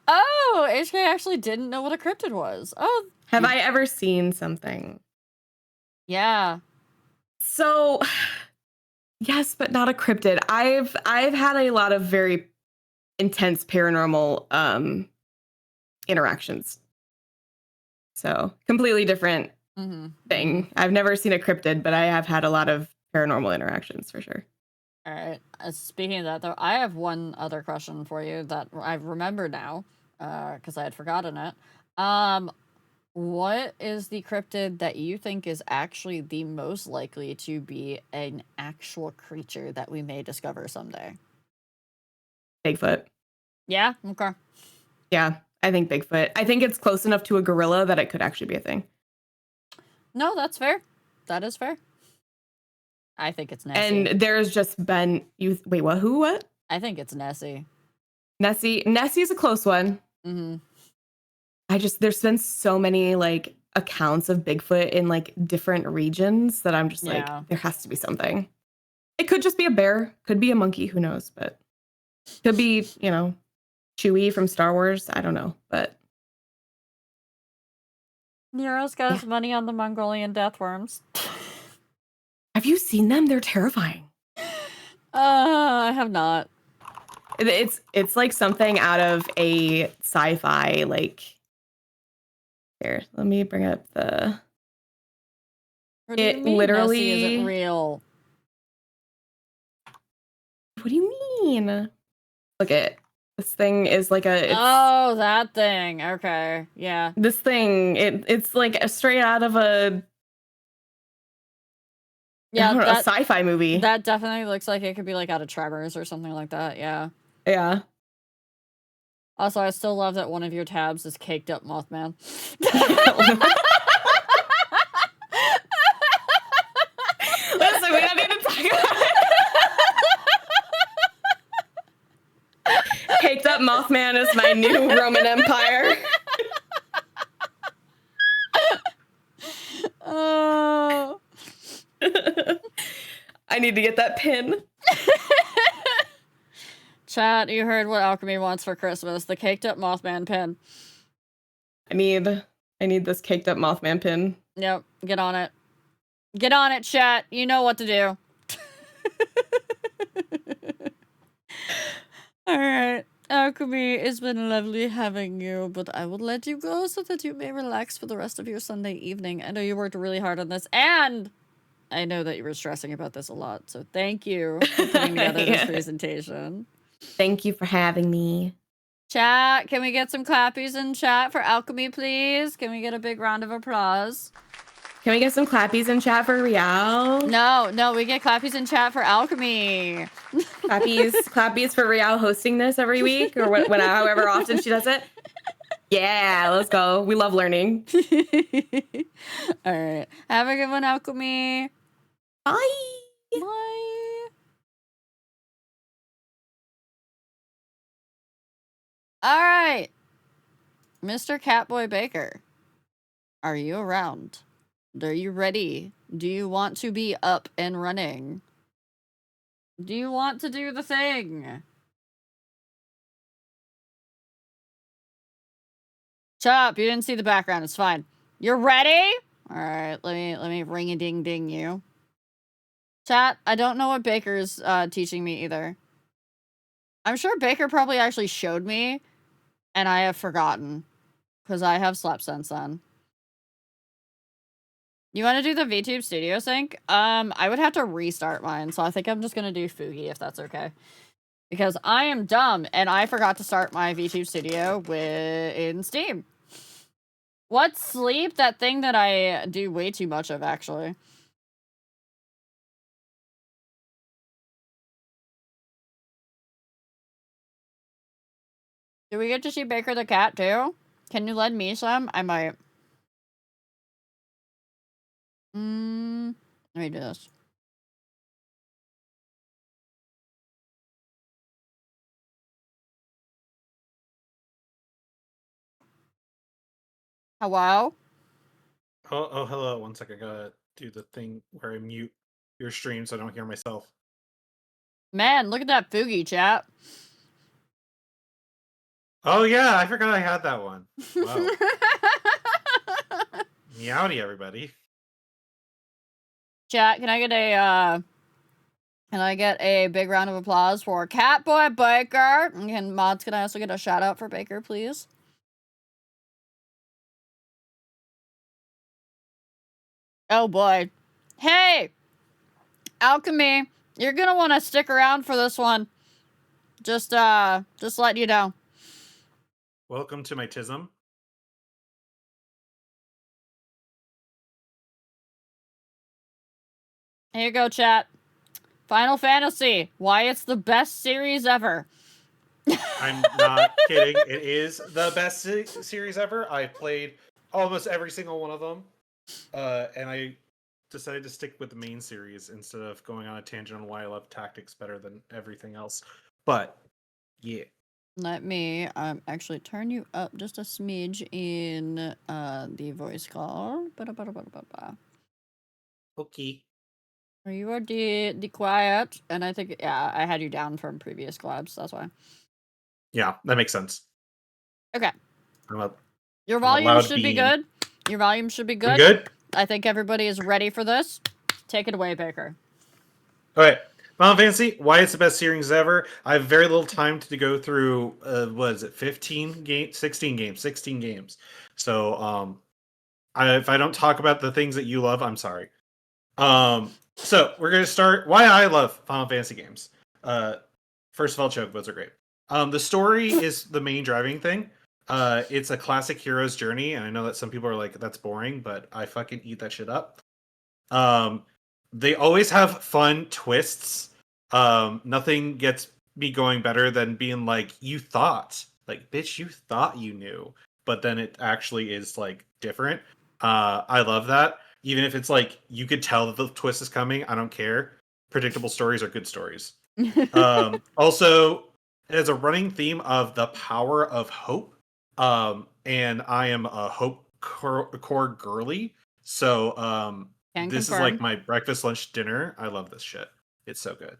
Oh, HK actually didn't know what a cryptid was. Oh. Have I ever seen something? Yeah. So, yes, but not a cryptid. I've had a lot of very intense paranormal interactions. So, completely different thing. I've never seen a cryptid, but I have had a lot of paranormal interactions for sure. All right. Speaking of that, though, I have one other question for you that I remember now, because I had forgotten it. What is the cryptid that you think is actually the most likely to be an actual creature that we may discover someday? Bigfoot. Yeah? Okay. Yeah, I think Bigfoot. I think it's close enough to a gorilla that it could actually be a thing. No, that's fair. That is fair. I think it's Nessie. And there's just been... Wait, what? Who? What? I think it's Nessie. Nessie's a close one. Mm-hmm. There's been so many like accounts of Bigfoot in like different regions that I'm just like, there has to be something. It could just be a bear, could be a monkey, who knows, but could be, Chewie from Star Wars. I don't know, but Nero's got his money on the Mongolian death worms. Have you seen them? They're terrifying. I have not. It's like something out of a sci-fi, like, here, let me bring up the... What do you mean literally Nessie isn't real? What do you mean? Look at this thing is like oh, that thing. Okay, yeah. This thing, it's like a straight out of a a sci-fi movie. That definitely looks like it could be like out of Tremors or something like that. Yeah. Yeah. Also, I still love that one of your tabs is Caked Up Mothman. Listen, we don't need to talk about it. Caked Up Mothman is my new Roman Empire. Oh. I need to get that pin. Chat, you heard what Alchemy wants for Christmas. The caked up Mothman pin. I need this caked up Mothman pin. Yep, get on it. Get on it, chat. You know what to do. Alright. Alchemy, it's been lovely having you, but I will let you go so that you may relax for the rest of your Sunday evening. I know you worked really hard on this, and I know that you were stressing about this a lot, so thank you for putting together this presentation. Thank you for having me. Chat, can we get some clappies in chat for Alchemy, please? Can we get a big round of applause? Can we get some clappies in chat for Rial? No, we get clappies in chat for Alchemy. Clappies for Rial hosting this every week, or however often she does it. Yeah, let's go. We love learning. All right. Have a good one, Alchemy. Bye. Bye. All right. Mr. CatboiBaker, are you around? Are you ready? Do you want to be up and running? Do you want to do the thing? Chop, you didn't see the background. It's fine. You're ready? All right, let me ring-a-ding-ding you. Chat, I don't know what Baker's teaching me either. I'm sure Baker probably actually showed me, and I have forgotten, because I have slept since then. You want to do the VTube Studio sync? I would have to restart mine, so I think I'm just going to do Fugi if that's okay. Because I am dumb, and I forgot to start my VTube Studio in Steam. What's sleep? That thing that I do way too much of, actually. Do we get to see Baker the cat, too? Can you lend me some? I might. Let me do this. Hello? Oh, hello. One second. I gotta do the thing where I mute your stream so I don't hear myself. Man, look at that Fugi, chat. Oh, yeah. I forgot I had that one. Wow. Meowdy, everybody. Chat, can I get a big round of applause for CatboiBaker? And mods, can I also get a shout out for Baker, please? Oh boy. Hey! Alchemy, you're gonna want to stick around for this one. Just letting you know. Welcome to my tism. Here you go, chat. Final Fantasy. Why it's the best series ever. I'm not kidding. It is the best series ever. I played almost every single one of them. And I decided to stick with the main series instead of going on a tangent on why I love tactics better than everything else. But, yeah. Let me actually turn you up just a smidge in the voice call. Okay. You are the quiet, and I think, yeah, I had you down from previous collabs, that's why. Yeah, that makes sense. Okay. Your I'm volume should be being. good. Your volume should be good. We good? I think everybody is ready for this. Take it away, Baker. Okay. Final Fantasy, why it's the best series ever. I have very little time to go through, 16 games. So, if I don't talk about the things that you love, I'm sorry. So we're going to start why I love Final Fantasy games. First of all, chocobos are great. The story is the main driving thing. It's a classic hero's journey, and I know that some people are like, that's boring, but I fucking eat that shit up. They always have fun twists. Nothing gets me going better than being like, you thought. Like, bitch, you thought you knew. But then it actually is, like, different. I love that. Even if it's like, you could tell that the twist is coming, I don't care. Predictable stories are good stories. Also, It has a running theme of the power of hope. And I am a hope core girly. So Can this is like confirm. my breakfast, lunch, dinner. I love this shit. It's so good.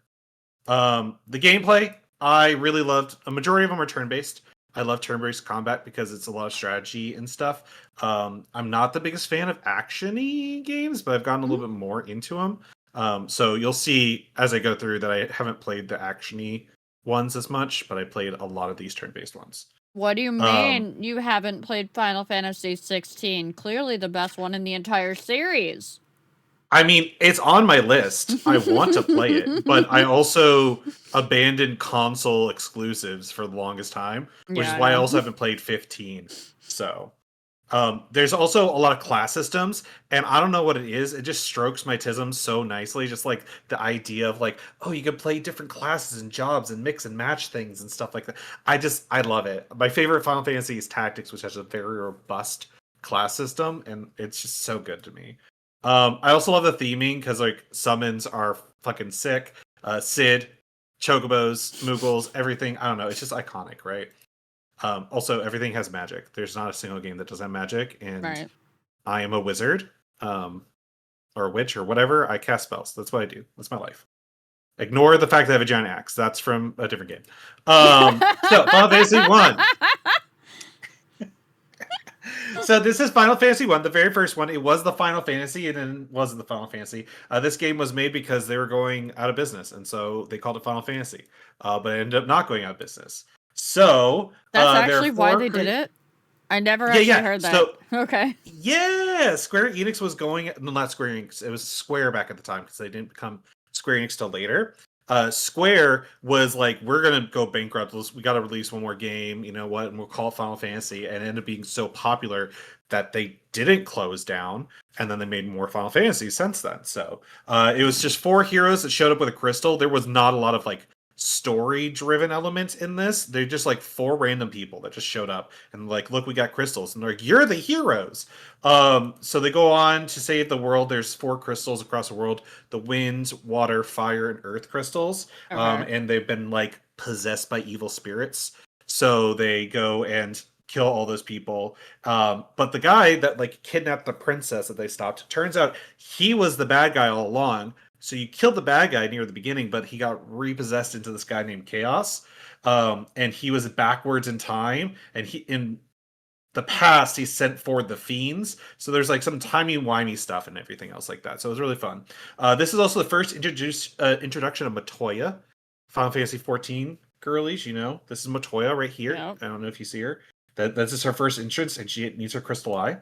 The gameplay, I really loved. A majority of them are turn-based. I love turn-based combat because it's a lot of strategy and stuff. I'm not the biggest fan of action-y games, but I've gotten a little bit more into them. So you'll see as I go through that I haven't played the action-y ones as much, but I played a lot of these turn-based ones. What do you Um, mean you haven't played Final Fantasy 16? Clearly the best one in the entire series. I mean, it's on my list. I want to play it, but I also abandoned console exclusives for the longest time, which Yeah, is I why I know. also haven't played 15. So, there's also a lot of class systems, and I don't know what it is. It just strokes my tism so nicely. Just like the idea of like, oh, you can play different classes and jobs and mix and match things and stuff like that. I love it. My favorite Final Fantasy is Tactics, which has a very robust class system, and it's just so good to me. I also love the theming because like summons are fucking sick. Sid, Chocobos, Moogles, everything. I don't know. It's just iconic, right? Also, everything has magic. There's not a single game that doesn't have magic, and Right. I am a wizard, or a witch, or whatever. I cast spells. That's what I do. That's my life. Ignore the fact that I have a giant axe. That's from a different game. So Final Fantasy 1. So this is Final Fantasy 1, the very first one. It was the Final Fantasy, and then wasn't the Final Fantasy. This game was made because they were going out of business, and so they called it Final Fantasy. But it ended up not going out of business. So That's there are actually why four they did it? I never Yeah, actually yeah. heard that. So Okay. yeah, Square Enix was going. No, not Square Enix. It was Square back at the time because they didn't become Square Enix till later. Square was like, we're gonna go bankrupt. We got to release one more game. You know what? And we'll call it Final Fantasy. And it ended up being so popular that they didn't close down. And then they made more Final Fantasy since then. So it was just four heroes that showed up with a crystal. There was not a lot of like story driven elements in this. They're just like four random people that just showed up and like, look, we got crystals, and they're like, you're the heroes. So they go on to save the world. There's four crystals across the world: the wind, water, fire, and earth crystals. Okay. And they've been like possessed by evil spirits, so they go and kill all those people. But the guy that like kidnapped the princess that they stopped, turns out he was the bad guy all along. So you killed the bad guy near the beginning, but he got repossessed into this guy named Chaos. And he was backwards in time, and he in the past he sent forward the fiends. So there's like some timey-wimey stuff and everything else like that. So it was really fun. This is also the first introduction of Matoya, Final Fantasy 14 girlies. You know, this is Matoya right here. Yep. I don't know if you see her. That's just her first entrance, and she needs her crystal eye.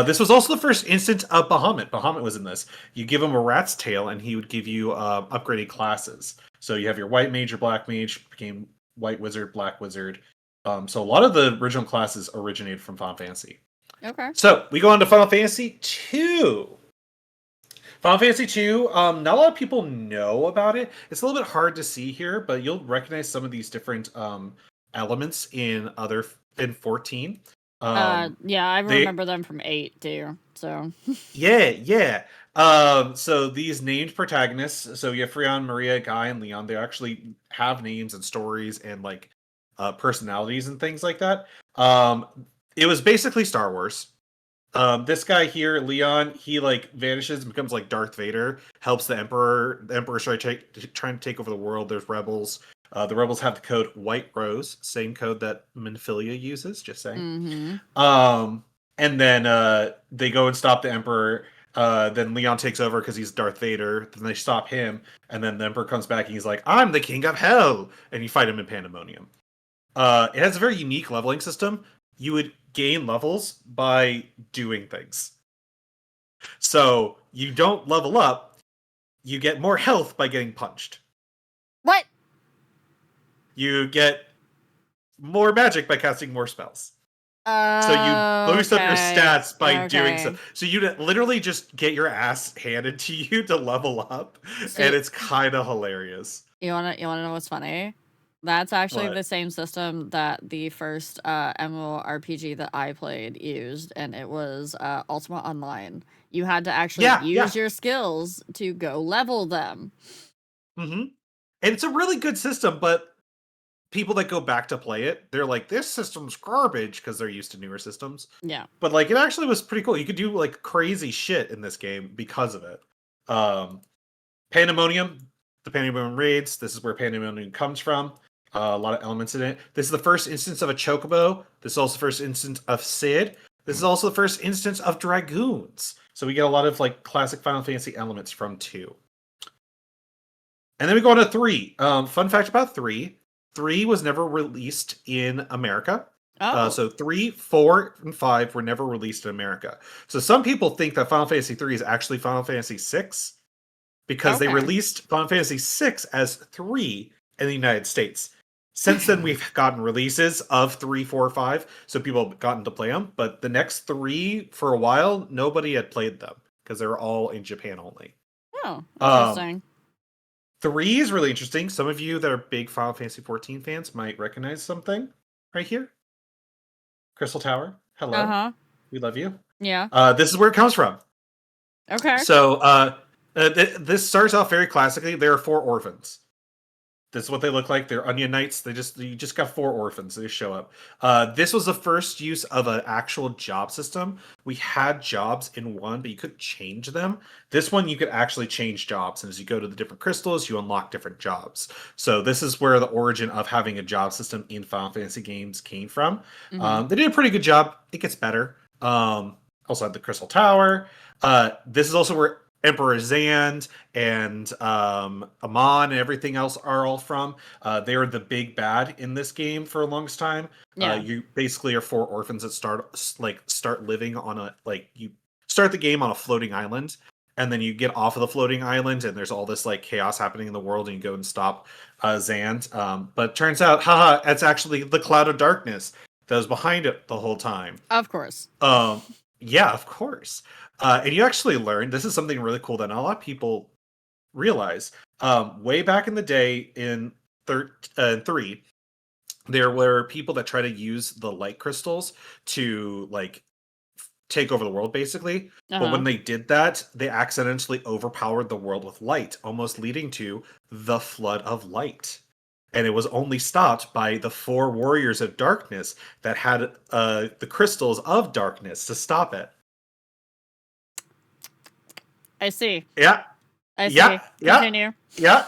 This was also the first instance of Bahamut. Bahamut was in this. You give him a rat's tail, and he would give you upgraded classes. So you have your white mage, your black mage, became white wizard, black wizard. So a lot of the original classes originated from Final Fantasy. Okay. So we go on to Final Fantasy 2. Final Fantasy 2, not a lot of people know about it. It's a little bit hard to see here, but you'll recognize some of these different elements in 14. Yeah, I they remember them from 8 too. So yeah. So these named protagonists, so you have Freon, Maria, Guy, and Leon, they actually have names and stories and like personalities and things like that. It was basically Star Wars. This guy here, Leon, he like vanishes and becomes like Darth Vader, helps the Emperor. The Emperor's trying to take over the world. There's rebels. The rebels have the code White Rose, same code that Minfilia uses, just saying. And then they go and stop the Emperor. Then Leon takes over because he's Darth Vader. Then they stop him, and then the Emperor comes back and he's like, "I'm the King of Hell," and you fight him in Pandemonium. It has a very unique leveling system. You would gain levels by doing things. So you don't level up, you get more health by getting punched. What? You get more magic by casting more spells. So you boost up your stats by doing so. So you literally just get your ass handed to you to level up, and it's kind of hilarious. You wanna know what's funny? That's actually What? the same system that the first MMORPG that I played used, and it was Ultima Online. You had to actually use your skills to go level them. And it's a really good system, but people that go back to play it, they're like, this system's garbage because they're used to newer systems. Yeah. But like, it actually was pretty cool. You could do like crazy shit in this game because of it. Pandemonium, the Pandemonium raids. This is where Pandemonium comes from. A lot of elements in it. This is the first instance of a Chocobo. This is also the first instance of Sid. This is also the first instance of Dragoons. So we get a lot of like classic Final Fantasy elements from 2. And then we go on to 3. Fun fact about 3. 3 was never released in America. Oh. So 3, 4, and 5 were never released in America. So some people think that Final Fantasy 3 is actually Final Fantasy 6 because they Okay. released Final Fantasy 6 as 3 in the United States. Since then, we've gotten releases of 3, 4, 5, so people have gotten to play them. But the next 3, for a while, nobody had played them because they were all in Japan only. Oh, interesting. 3 is really interesting. Some of you that are big Final Fantasy 14 fans might recognize something right here. Crystal Tower. Hello. Uh-huh. We love you. Yeah. This is where it comes from. Okay. So this starts off very classically. There are 4 orphans. This is what they look like. They're Onion Knights. You just got 4 orphans. They show up. This was the first use of an actual job system. We had jobs in 1, but you couldn't change them. This one, you could actually change jobs. And as you go to the different crystals, you unlock different jobs. So this is where the origin of having a job system in Final Fantasy games came from. Mhm. They did a pretty good job. It gets better. Also had the Crystal Tower. This is also where Emperor Zand and Amon and everything else are all from. They are the big bad in this game for a longest time. Yeah. You basically are 4 orphans that start living on you start the game on a floating island, and then you get off of the floating island, and there's all this like chaos happening in the world, and you go and stop Zand. But it turns out, haha, it's actually the Cloud of Darkness that was behind it the whole time. Of course. Yeah, of course. And you actually learn, this is something really cool that not a lot of people realize. Way back in the day in 3, there were people that try to use the light crystals to like take over the world, basically. But Uh-huh. when they did that, they accidentally overpowered the world with light, almost leading to the Flood of Light. And it was only stopped by the 4 warriors of darkness that had the crystals of darkness to stop it. I see. Yeah. I see. Yeah, yeah. Continue. Yeah.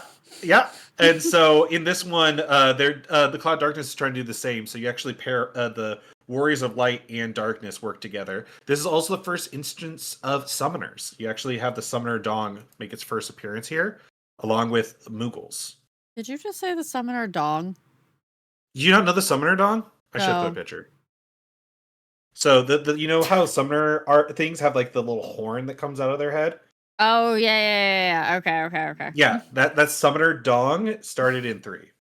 And so in this one, the Cloud Darkness is trying to do the same. So you actually pair the Warriors of Light and Darkness work together. This is also the first instance of summoners. You actually have the Summoner Dong make its first appearance here, along with Moogles. Did you just say the summoner dong? Do you not know the Summoner Dong? I should put a No. picture. So the you know how Summoner things have like the little horn that comes out of their head? Oh, yeah. Okay. Yeah, that Summoner Dong started in 3.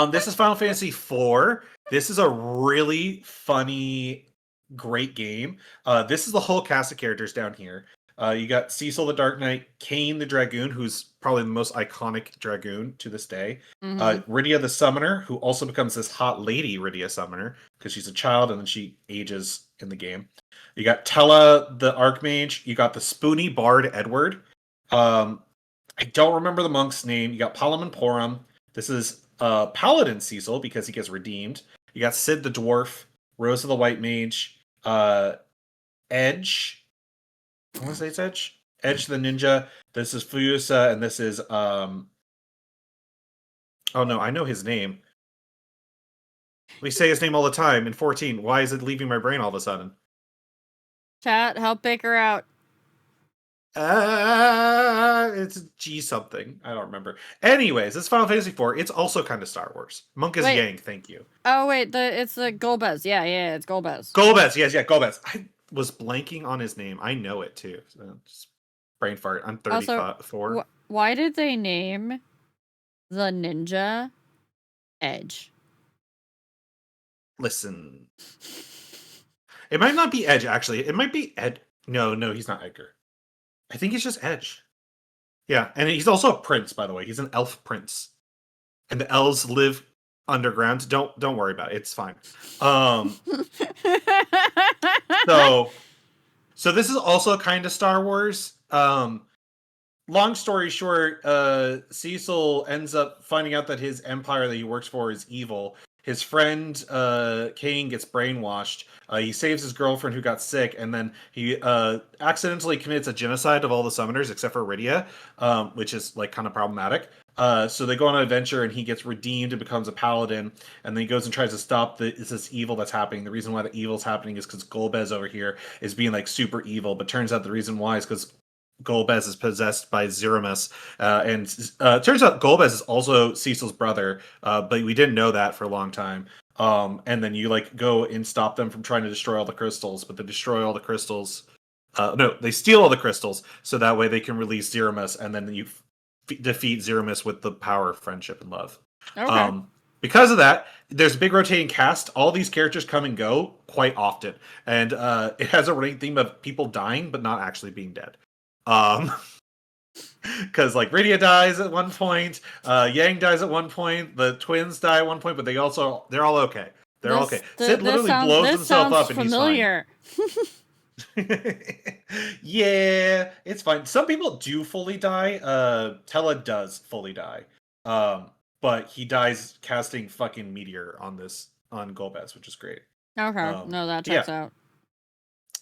This is Final Fantasy 4. This is a really funny, great game. This is the whole cast of characters down here. You got Cecil the Dark Knight, Kane the Dragoon, who's probably the most iconic Dragoon to this day. Mhm. Rydia the Summoner, who also becomes this hot lady Rydia Summoner, because she's a child and then she ages in the game. You got Tella the Archmage. You got the Spoony Bard Edward. I don't remember the monk's name. You got Palamon Porum. This is Paladin Cecil because he gets redeemed. You got Sid the Dwarf, Rose of the White Mage, Edge. I want to say it's Edge. Edge the Ninja. This is Fuyusa, and this is oh no, I know his name. We say his name all the time in 14. Why is it leaving my brain all of a sudden? Chat, help Baker out. It's G something. I don't remember. Anyways, it's Final Fantasy 4. It's also kind of Star Wars. Monk is Wait. Yang, thank you. Oh, wait, it's the Golbez. Yeah, it's Golbez. Golbez, yes, Golbez. I was blanking on his name. I know it too. So just brain fart. I'm 34. Why did they name the ninja Edge? Listen. It might not be Edge, actually. It might be Ed. No, he's not Edgar. I think he's just Edge. Yeah, and he's also a prince, by the way. He's an elf prince. And the elves live underground. Don't worry about it. It's fine. So this is also kind of Star Wars. long story short, Cecil ends up finding out that his empire that he works for is evil. His friend Kane gets brainwashed. He saves his girlfriend who got sick, and then he accidentally commits a genocide of all the summoners except for Rydia, which is like kind of problematic. So they go on an adventure, and he gets redeemed and becomes a paladin. And then he goes and tries to stop this evil that's happening. The reason why the evil's happening is because Golbez over here is being like super evil. But turns out the reason why is because Golbez is possessed by Zeromus, and turns out Golbez is also Cecil's brother, but we didn't know that for a long time. And then you like go and stop them from trying to destroy all the crystals, but they destroy all the crystals. No, they steal all the crystals, so that way they can release Zeromus, and then you defeat Zeromus with the power of friendship and love. Okay. Because of that, there's a big rotating cast. All these characters come and go quite often, and it has a running theme of people dying but not actually being dead. Because like Rydia dies at one point, Yang dies at one point, the twins die at one point, but they're all okay. They're all okay. Sid literally blows himself up and familiar. he's fine. Yeah, it's fine. Some people do fully die. Tella does fully die. But he dies casting fucking meteor on Golbez, which is great. Okay, no, that checks out.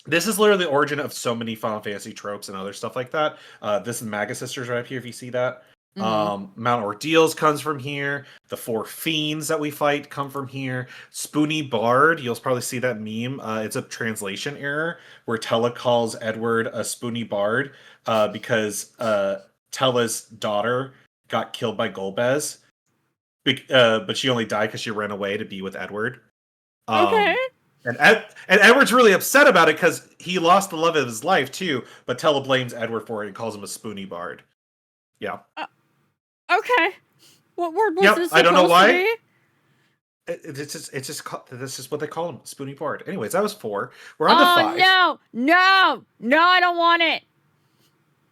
This is literally the origin of so many Final Fantasy tropes and other stuff like that. This is Maga Sisters right up here, if you see that. Mount Ordeals comes from here. The 4 fiends that we fight come from here. Spoony Bard, you'll probably see that meme. It's a translation error where Tella calls Edward a Spoony Bard because Tella's daughter got killed by Golbez. But she only died because she ran away to be with Edward. Okay. And Edward's really upset about it because he lost the love of his life too. But Tella blames Edward for it and calls him a Spoony Bard. Yeah. Okay. What word was this? I don't know why. It's just this is what they call him, Spoony Bard. Anyways, that was 4. We're on to 5. No, I don't want it.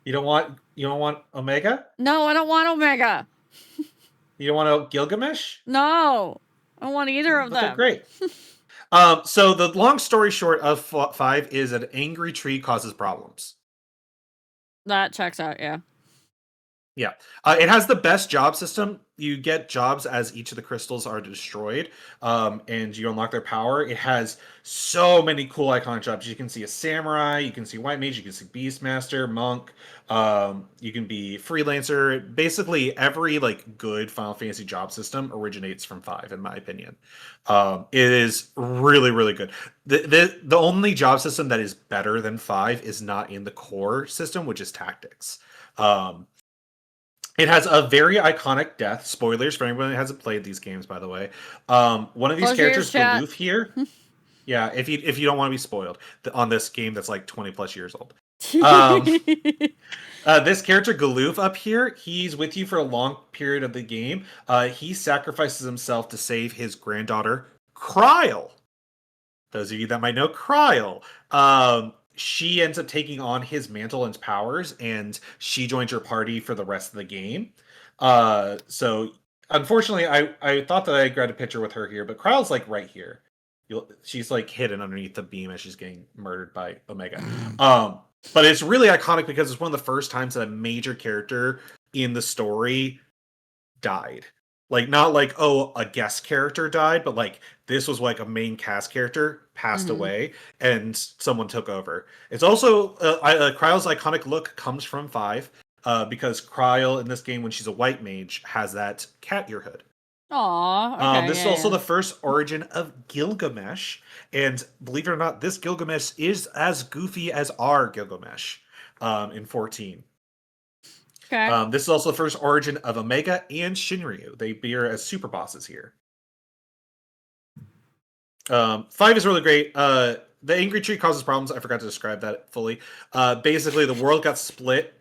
You don't want Omega? No, I don't want Omega. You don't want Gilgamesh? No, I don't want either of them. They're great. So the long story short of 5 is an angry tree causes problems. That checks out, yeah. Yeah. It has the best job system. You get jobs as each of the crystals are destroyed, and you unlock their power. It has so many cool iconic jobs. You can see a samurai, you can see white mage, you can see beastmaster, monk, you can be freelancer. Basically, every like good Final Fantasy job system originates from 5, in my opinion. It is really, really good. The only job system that is better than 5 is not in the core system, which is tactics. It has a very iconic death. Spoilers for anyone that hasn't played these games, by the way. One of these characters, Galoof here. Yeah, if you don't want to be spoiled on this game that's like 20 plus years old. This character, Galoof up here, he's with you for a long period of the game. He sacrifices himself to save his granddaughter, Kryl. Those of you that might know Kryl. She ends up taking on his mantle and powers, and she joins your party for the rest of the game. So, unfortunately, I thought that I grabbed a picture with her here, but Kryl's like right here. She's like hidden underneath the beam as she's getting murdered by Omega. But it's really iconic because it's one of the first times that a major character in the story died. Like, not like, oh, a guest character died, but like this was like a main cast character passed away and someone took over. It's also Kryl's iconic look comes from 5 because Kryl in this game, when she's a white mage, has that cat ear hood. Aww. Okay, this is also the first origin of Gilgamesh, and believe it or not, this Gilgamesh is as goofy as our Gilgamesh in 14. Okay. This is also the first origin of Omega and Shinryu. They appear as super bosses here. 5 is really great. The angry tree causes problems. I forgot to describe that fully. Basically, the world got split,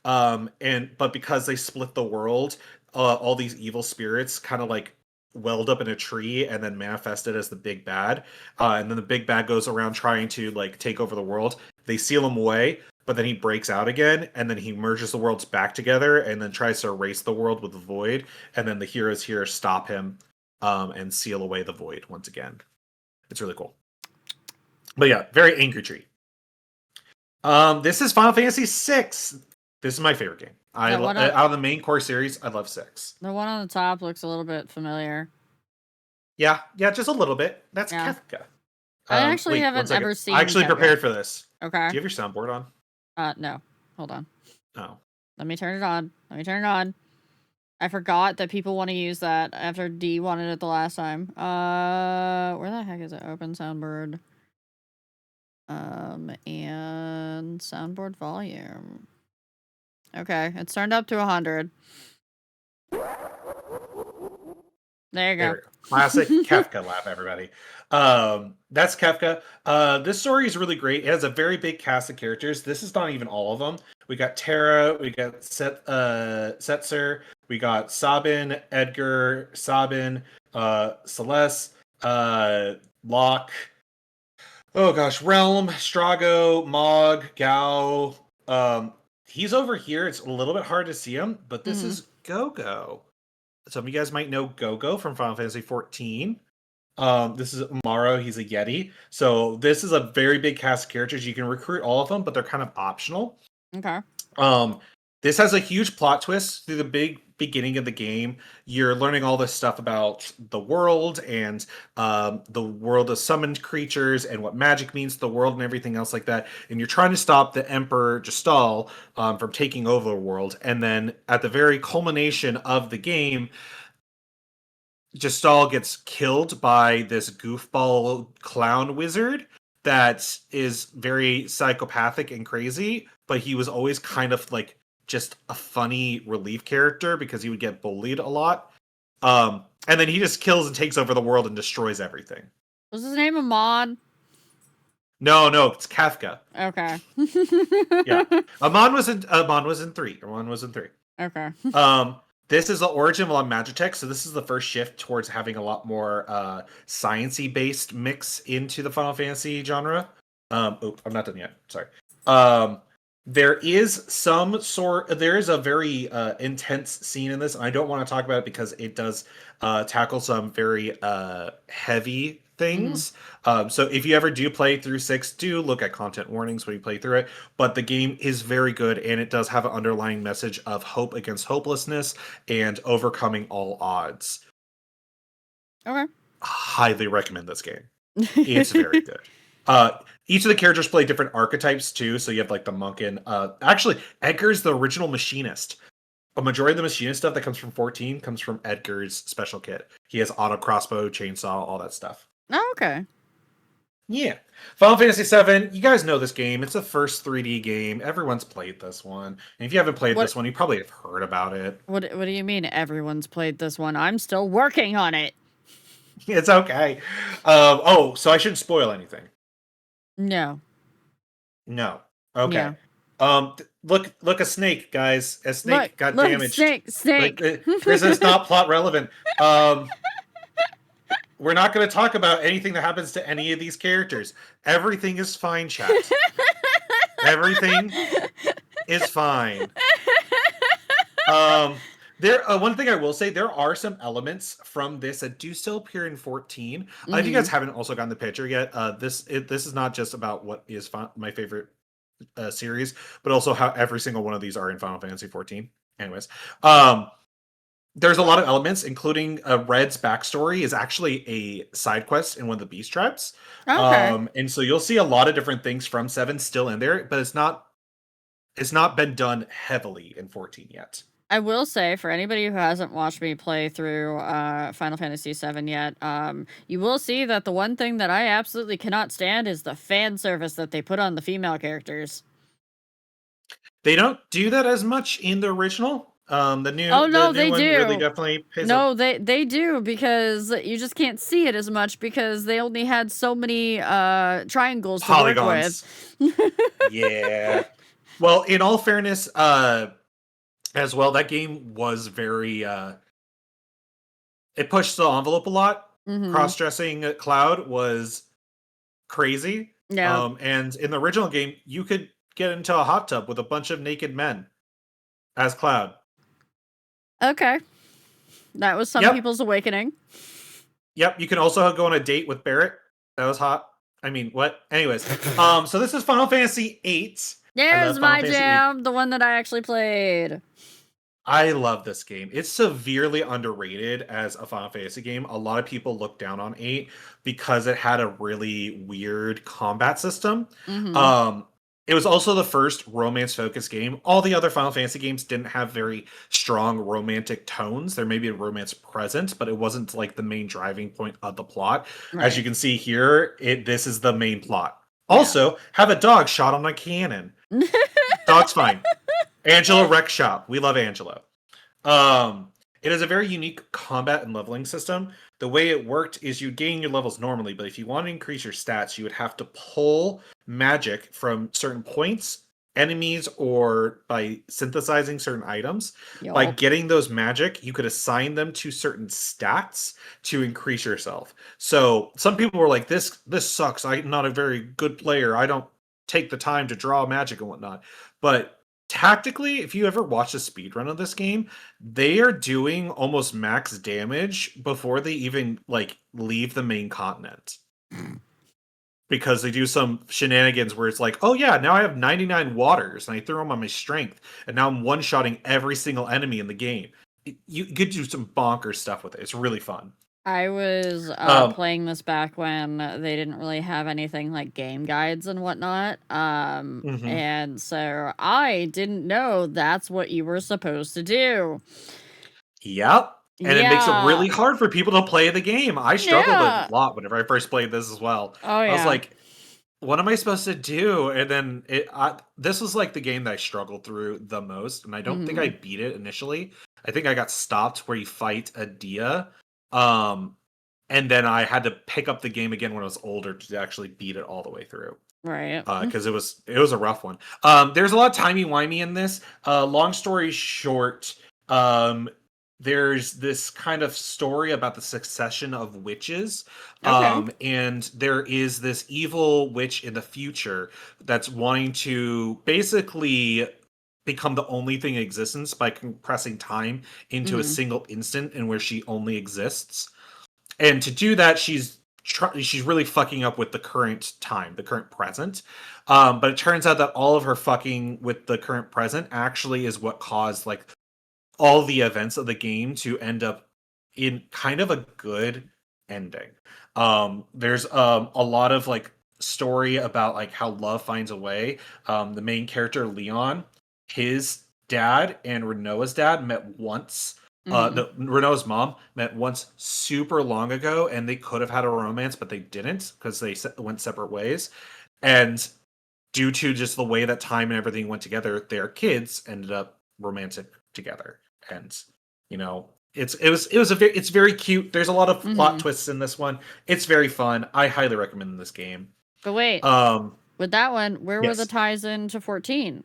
but because they split the world, all these evil spirits kind of like welled up in a tree and then manifested as the big bad. And then the big bad goes around trying to like take over the world. They seal him away, but then he breaks out again, and then he merges the worlds back together and then tries to erase the world with the void. And then the heroes here stop him and seal away the void once again. It's really cool. But yeah, very angry tree. This is Final Fantasy VI. This is my favorite game. That one out of the main core series, I love 6. The one on the top looks a little bit familiar. Yeah, just a little bit. That's Yeah. Kefka. I actually wait, one haven't second. ever seen I actually Kefka. prepared for this. Okay. Do you have your soundboard on? No. Hold on. Oh. Let me turn it on. I forgot that people want to use that after D wanted it the last time. Where the heck is it? Open soundboard. And soundboard volume. Okay, it's turned up to 100. There you go. Classic Kefka laugh, everybody. That's Kefka. This story is really great. It has a very big cast of characters. This is not even all of them. We got Tara, we got Setzer, we got Sabin, Edgar, Sabin, Celeste, Locke. Oh gosh, Realm, Strago, Mog, Gao. He's over here. It's a little bit hard to see him, but this is Go-Go. Some of you guys might know Go-Go from Final Fantasy 14. This is Umaro. He's a Yeti. So this is a very big cast of characters. You can recruit all of them, but they're kind of optional. Okay. This has a huge plot twist through the big beginning of the game. You're learning all this stuff about the world and the world of summoned creatures and what magic means to the world and everything else like that. And you're trying to stop the Emperor Gestal from taking over the world. And then at the very culmination of the game, Gestal gets killed by this goofball clown wizard that is very psychopathic and crazy, but he was always kind of like just a funny relief character because he would get bullied a lot. And then he just kills and takes over the world and destroys everything. Was his name Ahmad? No, it's Kefka. Okay. Yeah. Ahmad was in 3. Ahmad was in 3. Okay. This is the origin of Magitech, so this is the first shift towards having a lot more science-y based mix into the Final Fantasy genre. I'm not done yet. Sorry. There is a very intense scene in this, and I don't want to talk about it because it does tackle some very heavy things. So if you ever do play through 6, do look at content warnings when you play through it. But the game is very good, and it does have an underlying message of hope against hopelessness and overcoming all odds. Okay. Highly recommend this game. It's very good. Each of the characters play different archetypes too. So you have like the monk and actually Edgar's the original machinist. A majority of the machinist stuff that comes from 14 comes from Edgar's special kit. He has auto crossbow, chainsaw, all that stuff. Oh, okay. Yeah. Final Fantasy 7, you guys know this game. It's the first 3D game. Everyone's played this one. And if you haven't played this one, you probably have heard about it. What do you mean everyone's played this one? I'm still working on it. It's okay. So I shouldn't spoil anything. No. Okay. Yeah. Look, a snake, guys. A snake got look, damaged. Snake. This is not plot relevant. We're not going to talk about anything that happens to any of these characters. Everything is fine, chat. Everything is fine. One thing I will say, there are some elements from this that do still appear in 14. If you guys haven't also gotten the picture yet, this is not just about what is my favorite series, but also how every single one of these are in Final Fantasy 14. Anyways, there's a lot of elements, including Red's backstory is actually a side quest in one of the Beast Tribes. Okay. And so you'll see a lot of different things from 7 still in there, but it's not been done heavily in 14 yet. I will say, for anybody who hasn't watched me play through Final Fantasy VII yet, you will see that the one thing that I absolutely cannot stand is the fan service that they put on the female characters. They don't do that as much in the original. The new they one do. really definitely pays they do, because you just can't see it as much because they only had so many triangles to polygons. work with. Yeah. Well, in all fairness, as well, that game was very it pushed the envelope a lot. Cross-dressing Cloud was crazy. Yeah. And in the original game, you could get into a hot tub with a bunch of naked men as Cloud. Okay. That was some people's awakening. Yep, you can also go on a date with Barrett. That was hot. I mean, what? Anyways, so this is Final Fantasy VIII. There's love my Final Fantasy VIII. jam, the one that I actually played. I love this game. It's severely underrated as a Final Fantasy game. A lot of people look down on 8 because it had a really weird combat system. Mm-hmm. It was also the first romance-focused game. All the other Final Fantasy games didn't have very strong romantic tones. There may be a romance present, but it wasn't like the main driving point of the plot. As you Right. can see here, this is the main plot. Yeah. Also, have a dog shot on a cannon. Dog's fine. Angelo Rec Shop. We love Angelo. It has a very unique combat and leveling system. The way it worked is you gain your levels normally, but if you want to increase your stats, you would have to pull magic from certain points, enemies, or by synthesizing certain items. By Yup. getting those magic, you could assign them to certain stats to increase yourself. So some people were like, "This sucks. I'm not a very good player. I don't take the time to draw magic and whatnot." But tactically, if you ever watch a speedrun of this game, they are doing almost max damage before they even like leave the main continent. Because they do some shenanigans where it's like, oh yeah, now I have 99 waters and I throw them on my strength, and now I'm one-shotting every single enemy in the game. You could do some bonkers stuff with it. It's really fun. I was Um, playing this back when they didn't really have anything like game guides and whatnot. mhm. And so I didn't know that's what you were supposed to do. Yep. And it makes it Yeah. really hard for people to play the game. I struggled Yeah. a lot whenever I first played this as well. Oh I was yeah. like, what am I supposed to do? And then this was like the game that I struggled through the most, and I don't think I Mm-hmm. beat it initially. I think I got stopped where you fight a Dia. And then I had to pick up the game again when I was older to actually beat it all the way through. Right. Because it was a rough one. There's a lot of timey-wimey in this. Long story short, there's this kind of story about the succession of witches. Okay. And there is this evil witch in the future that's wanting to basically become the only thing in existence by compressing time into a Mm-hmm. single instant in where she only exists. And to do that, she's really fucking up with the current time, the current present. But it turns out that all of her fucking with the current present actually is what caused like all the events of the game to end up in kind of a good ending. There's a lot of like story about like how love finds a way. The main character Leon, his dad and Renoa's dad met once. Mm-hmm. Renoa's mom met once super long ago, and they could have had a romance, but they didn't because they went separate ways. And due to just the way that time and everything went together, their kids ended up romantic together. And you know, it's very cute. There's a lot of plot Mm-hmm. twists in this one. It's very fun. I highly recommend this game. But wait, Um, with that one, where were the yes. ties into 14?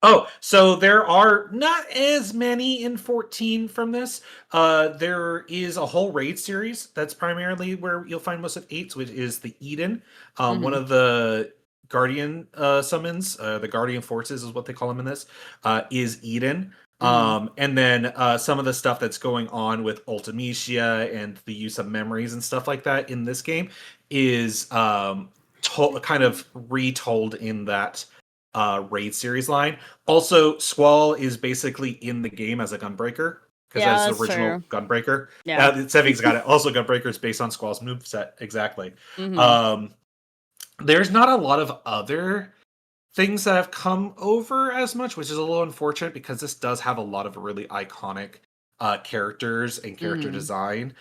Oh, so there are not as many in 14 from this. There is a whole raid series that's primarily where you'll find most of 8, which is the Eden. One Mm-hmm. of the Guardian summons, the Guardian Forces is what they call them in this, is Eden. Mm-hmm. And then some of the stuff that's going on with Ultimecia and the use of memories and stuff like that in this game is kind of retold in that raid series line. Also, Squall is basically in the game as a gunbreaker because Yeah, that's the that's original true. gunbreaker. Yeah. Seving's got it. Also, gunbreaker is based on Squall's moveset. Exactly. Mm-hmm. There's not a lot of other things that have come over as much, which is a little unfortunate because this does have a lot of really iconic characters and character Mm-hmm. design.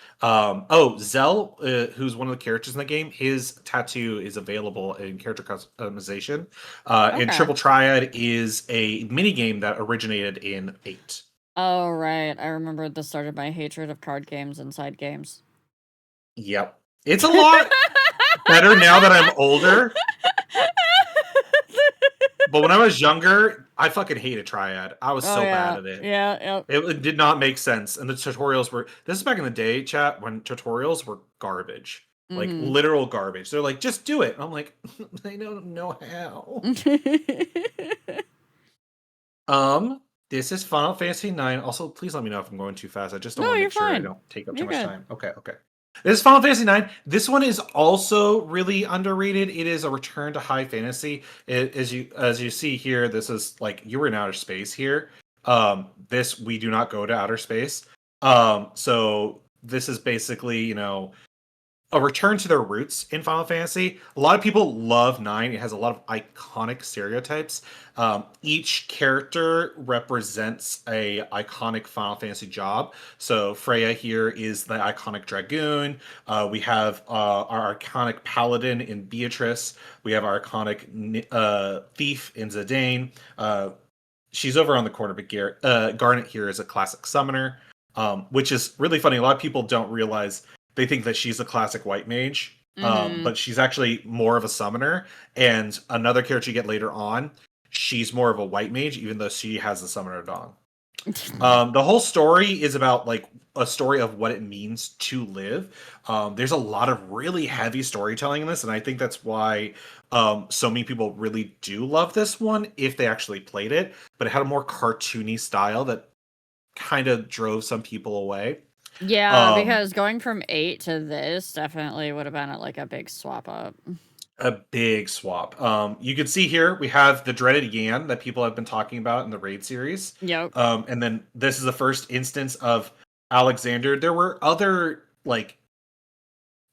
Zell, who's one of the characters in the game, his tattoo is available in character customization. And Okay. Triple Triad is a mini game that originated in 8. Oh, right. I remember this started my hatred of card games inside games. Yep. It's a lot better now that I'm older. But when I was younger, I fucking hated Triad. I was so bad at it. Yeah. It did not make sense. And the tutorials were, this is back in the day, chat, when tutorials were garbage. Like Mm-hmm. literal garbage. They're like, just do it. And I'm like, I don't know how. This is Final Fantasy 9. Also, please let me know if I'm going too fast. I just don't No, want to you're make sure I fine. don't take up too You're much good. time. Okay. This is Final Fantasy IX. This one is also really underrated. It is a return to high fantasy. As you see here, this is like you were in outer space here. This we do not go to outer space. So this is basically, a return to their roots in Final Fantasy. A lot of people love 9. It has a lot of iconic stereotypes. Each character represents a iconic Final Fantasy job. So Freya here is the iconic Dragoon. We have our iconic Paladin in Beatrice. We have our iconic Thief in Zidane. She's over on the corner, but Garnet here is a classic summoner, which is really funny. A lot of people don't realize they think that she's a classic white mage, but she's actually more of a summoner. And another character you get later on, she's more of a white mage, even though she has the summoner dong. The whole story is about like a story of what it means to live. There's a lot of really heavy storytelling in this, and I think that's why so many people really do love this one if they actually played it. But it had a more cartoony style that kind of drove some people away. Yeah, because going from 8 to this definitely would have been like a big swap up. A big swap. You can see here we have the dreaded Yan that people have been talking about in the raid series. Yep. And then this is the first instance of Alexander. There were other like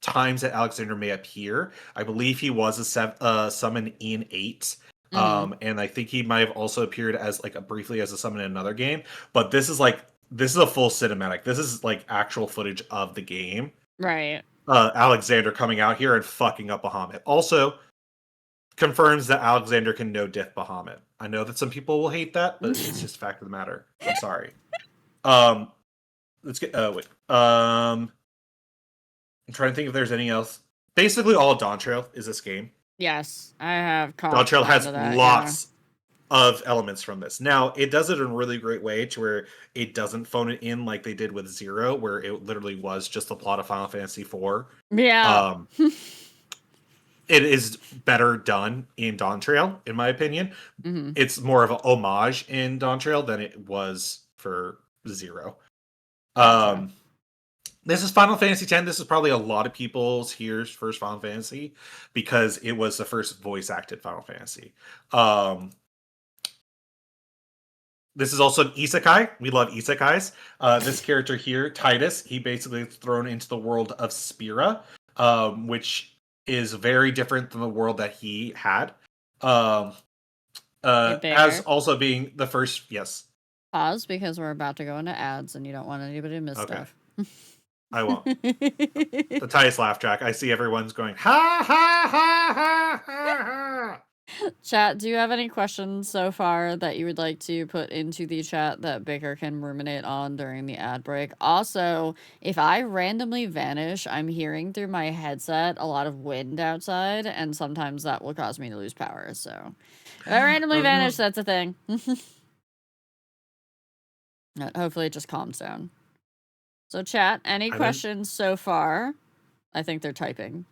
times that Alexander may appear. I believe he was a summon in 8. And I think he might have also appeared as like briefly as a summon in another game. But this is a full cinematic. This is like actual footage of the game. Right. Alexander coming out here and fucking up Bahamut. Also confirms that Alexander can no diff Bahamut. I know that some people will hate that, but it's just a fact of the matter. I'm sorry. Let's get wait. I'm trying to think if there's anything else. Basically all of Dawn Trail is this game. Yes, I have Dawn Trail has lots of elements from this. Now, it does it in a really great way to where it doesn't phone it in like they did with 0, where it literally was just the plot of Final Fantasy IV. Yeah. It is better done in Dawn Trail, in my opinion. It's more of an homage in Dawn Trail than it was for 0. Gotcha. This is Final Fantasy X. This is probably a lot of people's here's first Final Fantasy because it was the first voice acted Final Fantasy. This is also an isekai. We love isekais. This character here, Titus, he basically is thrown into the world of Spira, which is very different than the world that he had. As also being the first, yes. Pause, because we're about to go into ads and you don't want anybody to miss stuff. I won't. The Titus laugh track. I see everyone's going, ha, ha, ha, ha, ha, ha. Chat, do you have any questions so far that you would like to put into the chat that Baker can ruminate on during the ad break? Also, if I randomly vanish, I'm hearing through my headset a lot of wind outside, and sometimes that will cause me to lose power. So, if I randomly vanish, that's a thing. Hopefully it just calms down. So chat, any questions so far? I think they're typing.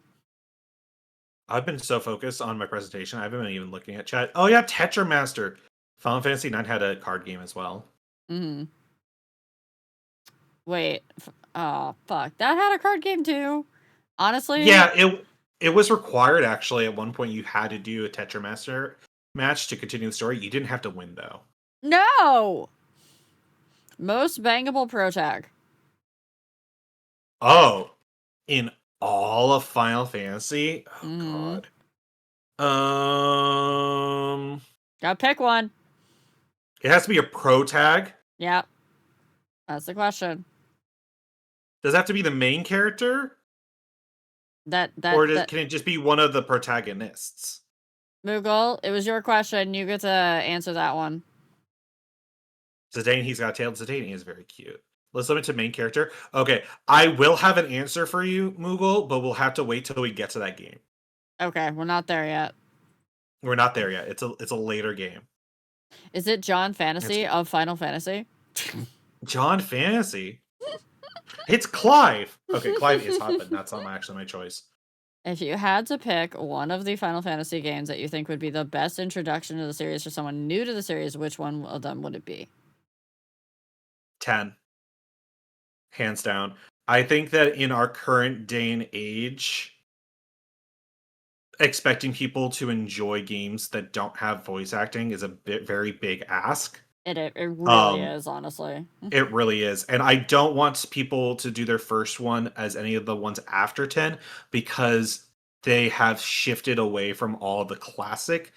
I've been so focused on my presentation, I haven't been even looking at chat. Oh yeah, Tetramaster. Final Fantasy IX had a card game as well. Wait. Oh, fuck. That had a card game too? Honestly? Yeah, it was required actually. At one point you had to do a Tetramaster match to continue the story. You didn't have to win though. No! Most bangable pro tag. Oh, in all of Final Fantasy? Oh God. Gotta pick one. It has to be a pro tag? Yep. That's the question. Does it have to be the main character? Can it just be one of the protagonists? Moogle, it was your question. You get to answer that one. Zidane, he's got a tail. Zidane is very cute. Let's limit to main character. Okay, I will have an answer for you, Moogle, but we'll have to wait till we get to that game. Okay, we're not there yet. We're not there yet. It's a later game. Is it John Fantasy of Final Fantasy? John Fantasy? It's Clive. Okay, Clive is hot, but that's not actually my choice. If you had to pick one of the Final Fantasy games that you think would be the best introduction to the series for someone new to the series, which one of them would it be? 10. Hands down. I think that in our current day and age, expecting people to enjoy games that don't have voice acting is a very big ask. It really Um, is, honestly. it really is. And I don't want people to do their first one as any of the ones after 10 because they have shifted away from all the classic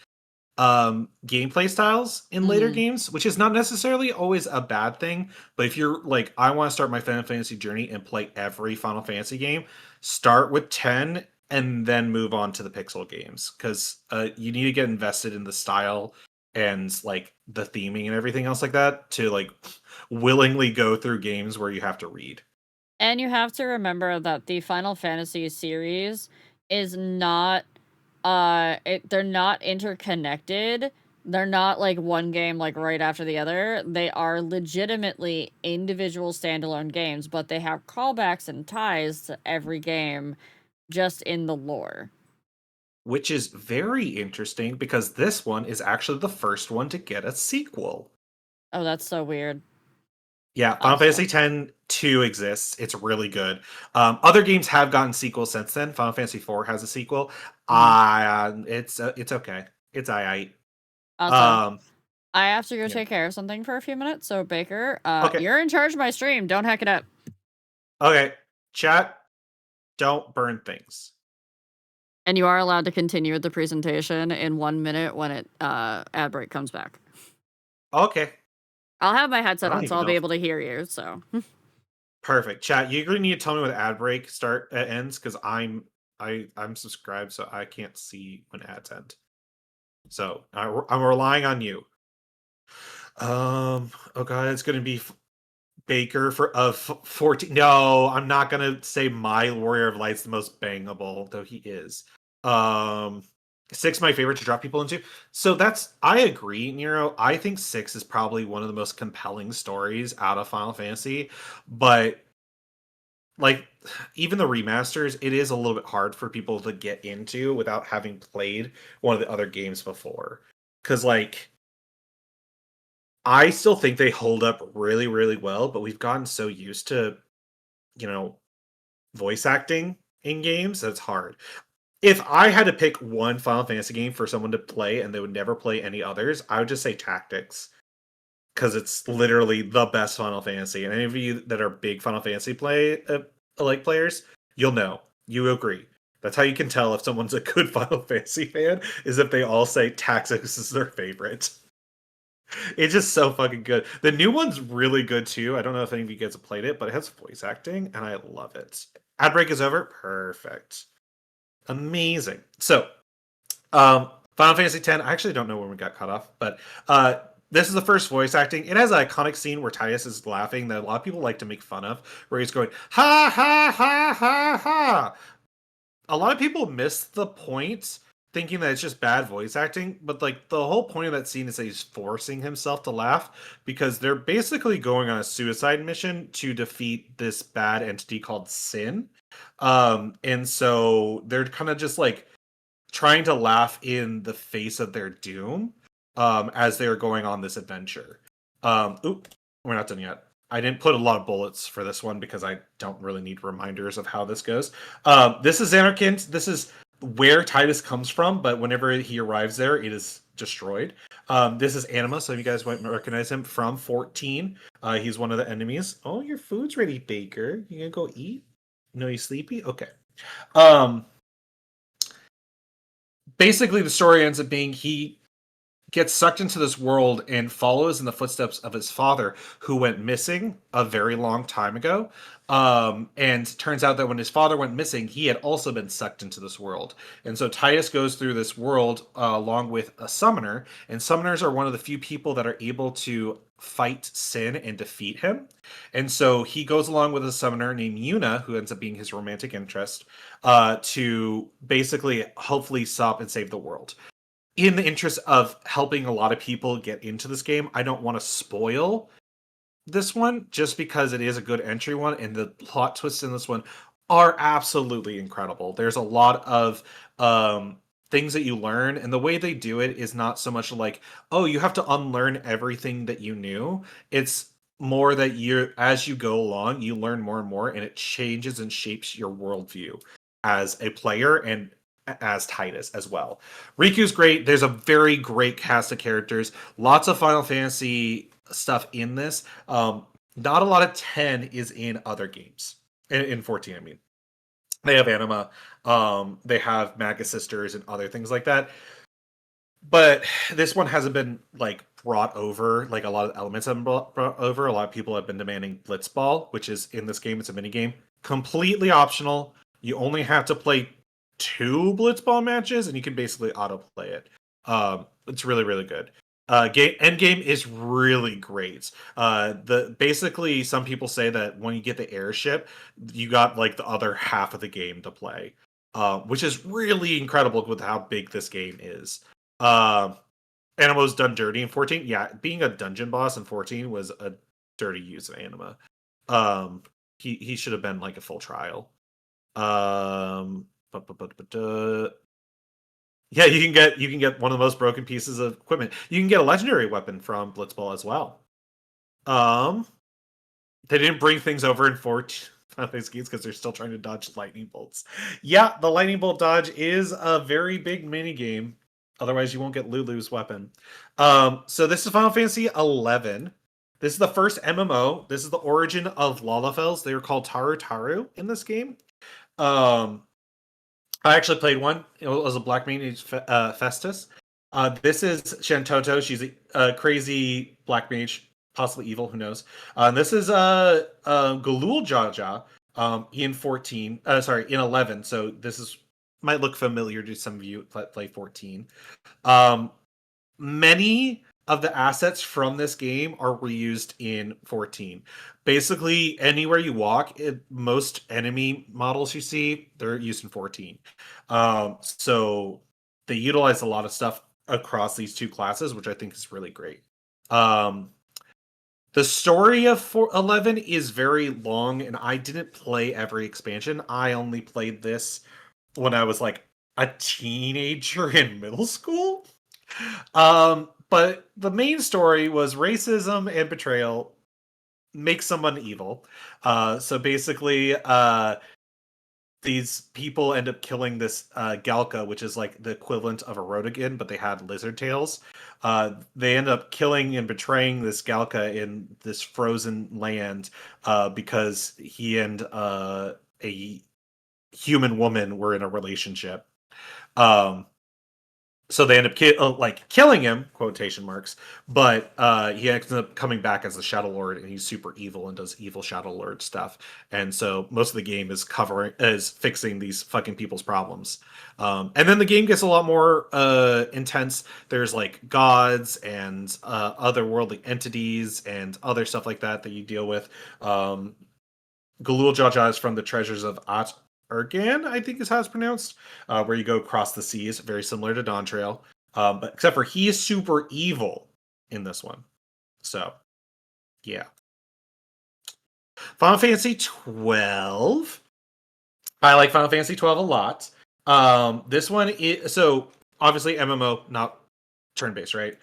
gameplay styles in later Mhm. games, which is not necessarily always a bad thing. But if you're like, I want to start my Final Fantasy journey and play every Final Fantasy game, start with 10 and then move on to the pixel games because you need to get invested in the style and like the theming and everything else like that to like willingly go through games where you have to read. And you have to remember that the Final Fantasy series is not they're not interconnected. They're not like one game like right after the other. They are legitimately individual standalone games, but they have callbacks and ties to every game just in the lore. Which is very interesting because this one is actually the first one to get a sequel. Oh, that's so weird. Yeah, Final Also. Fantasy X-2 exists. It's really good. Other games have gotten sequels since then. Final Fantasy IV has a sequel. It's okay. It's alright. Also, Um, I have to go yeah. take care of something for a few minutes, so Baker, Okay. you're in charge of my stream. Don't hack it up. Okay. Chat, don't burn things. And you are allowed to continue with the presentation in 1 minute when ad break comes back. Okay. I'll have my I headset don't on, so even I'll know. be able to hear you. So Perfect. Chat, you're gonna need to tell me when ad break ends because I'm subscribed, so I can't see when ads end. So I'm relying on you. Oh god, it's gonna be Baker for 14. No, I'm not gonna say my Warrior of Light's the most bangable, though he is. Um, 6 my favorite to drop people into. So I agree, Nero. I think 6 is probably one of the most compelling stories out of Final Fantasy, but like even the remasters, it is a little bit hard for people to get into without having played one of the other games before. Cause like I still think they hold up really, really well, but we've gotten so used to, you know, voice acting in games that's hard. If I had to pick one Final Fantasy game for someone to play and they would never play any others, I would just say Tactics because it's literally the best Final Fantasy. And any of you that are big Final Fantasy players, you'll know. You agree. That's how you can tell if someone's a good Final Fantasy fan is if they all say Tactics is their favorite. It's just so fucking good. The new one's really good too. I don't know if any of you guys have played it, but it has voice acting and I love it. Ad break is over. Perfect. Amazing. So, Final Fantasy X. I actually don't know when we got cut off, but this is the first voice acting. It has an iconic scene where Titus is laughing that a lot of people like to make fun of, where he's going ha ha ha ha ha. A lot of people miss the point, thinking that it's just bad voice acting, but like the whole point of that scene is that he's forcing himself to laugh because they're basically going on a suicide mission to defeat this bad entity called Sin. And so they're kind of just like trying to laugh in the face of their doom as they're going on this adventure. Oop, we're not done yet. I didn't put a lot of bullets for this one because I don't really need reminders of how this goes. This is Anarchint. This is where Titus comes from, but whenever he arrives there, it is destroyed. This is Anima, so you guys might recognize him from 14. He's one of the enemies. Oh, your food's ready, Baker. You gonna go eat? No, you sleepy? Okay. Basically, the story ends up being he gets sucked into this world and follows in the footsteps of his father, who went missing a very long time ago. And turns out that when his father went missing, he had also been sucked into this world. And so Titus goes through this world along with a summoner, and summoners are one of the few people that are able to fight Sin and defeat him. And so he goes along with a summoner named Yuna, who ends up being his romantic interest, to basically hopefully stop and save the world. In the interest of helping a lot of people get into this game, I don't want to spoil this one just because it is a good entry one, and the plot twists in this one are absolutely incredible. There's a lot of things that you learn, and the way they do it is not so much like, oh, you have to unlearn everything that you knew. It's more that as you go along, you learn more and more, and it changes and shapes your worldview as a player and as Titus as well. Riku's great. There's a very great cast of characters. Lots of Final Fantasy stuff in this. Not a lot of 10 is in other games. In 14, I mean. They have Anima. They have Magus Sisters and other things like that. But this one hasn't been like brought over. Like a lot of elements have been brought over. A lot of people have been demanding Blitzball, which is in this game. It's a mini game, completely optional. You only have to play 2 Blitzball matches, and you can basically autoplay it. It's really really good. End game is really great. Basically some people say that when you get the airship, you got like the other half of the game to play, which is really incredible with how big this game is. Anima done dirty in 14. Yeah, being a dungeon boss in 14 was a dirty use of Anima. He should have been like a full trial. Yeah, you can get one of the most broken pieces of equipment. You can get a legendary weapon from Blitzball as well. They didn't bring things over in 14 because they're still trying to dodge lightning bolts. Yeah, the lightning bolt dodge is a very big mini game. Otherwise, you won't get Lulu's weapon. So this is Final Fantasy 11. This is the first MMO. This is the origin of Lalafels. They were called Taru Taru in this game. I actually played one. It was a black mage, Festus. This is Shantoto. She's a crazy black mage, possibly evil. Who knows? And this is Galul Jaja. In 14. Sorry, in 11. So this might look familiar to some of you that play 14. Many of the assets from this game are reused in 14. Basically, anywhere you walk, most enemy models you see, they're used in 14. So they utilize a lot of stuff across these 2 classes, which I think is really great. The story of 11 is very long, and I didn't play every expansion. I only played this when I was like a teenager in middle school. But the main story was racism and betrayal make someone evil. So basically, these people end up killing this Galka, which is like the equivalent of a Rodigan, but they had lizard tails. They end up killing and betraying this Galka in this frozen land because he and a human woman were in a relationship. So they end up killing him, quotation marks, but he ends up coming back as the Shadow Lord, and he's super evil and does evil Shadow Lord stuff. And so most of the game is fixing these fucking people's problems. And then the game gets a lot more intense. There's like gods and otherworldly entities and other stuff like that you deal with. Galul Jaja is from the Treasures of Urgan, I think is how it's pronounced, where you go across the seas, very similar to Dawn Trail, but except for he is super evil in this one. So, yeah. Final Fantasy 12. I like Final Fantasy 12 a lot. This one is so obviously MMO, not turn-based, right?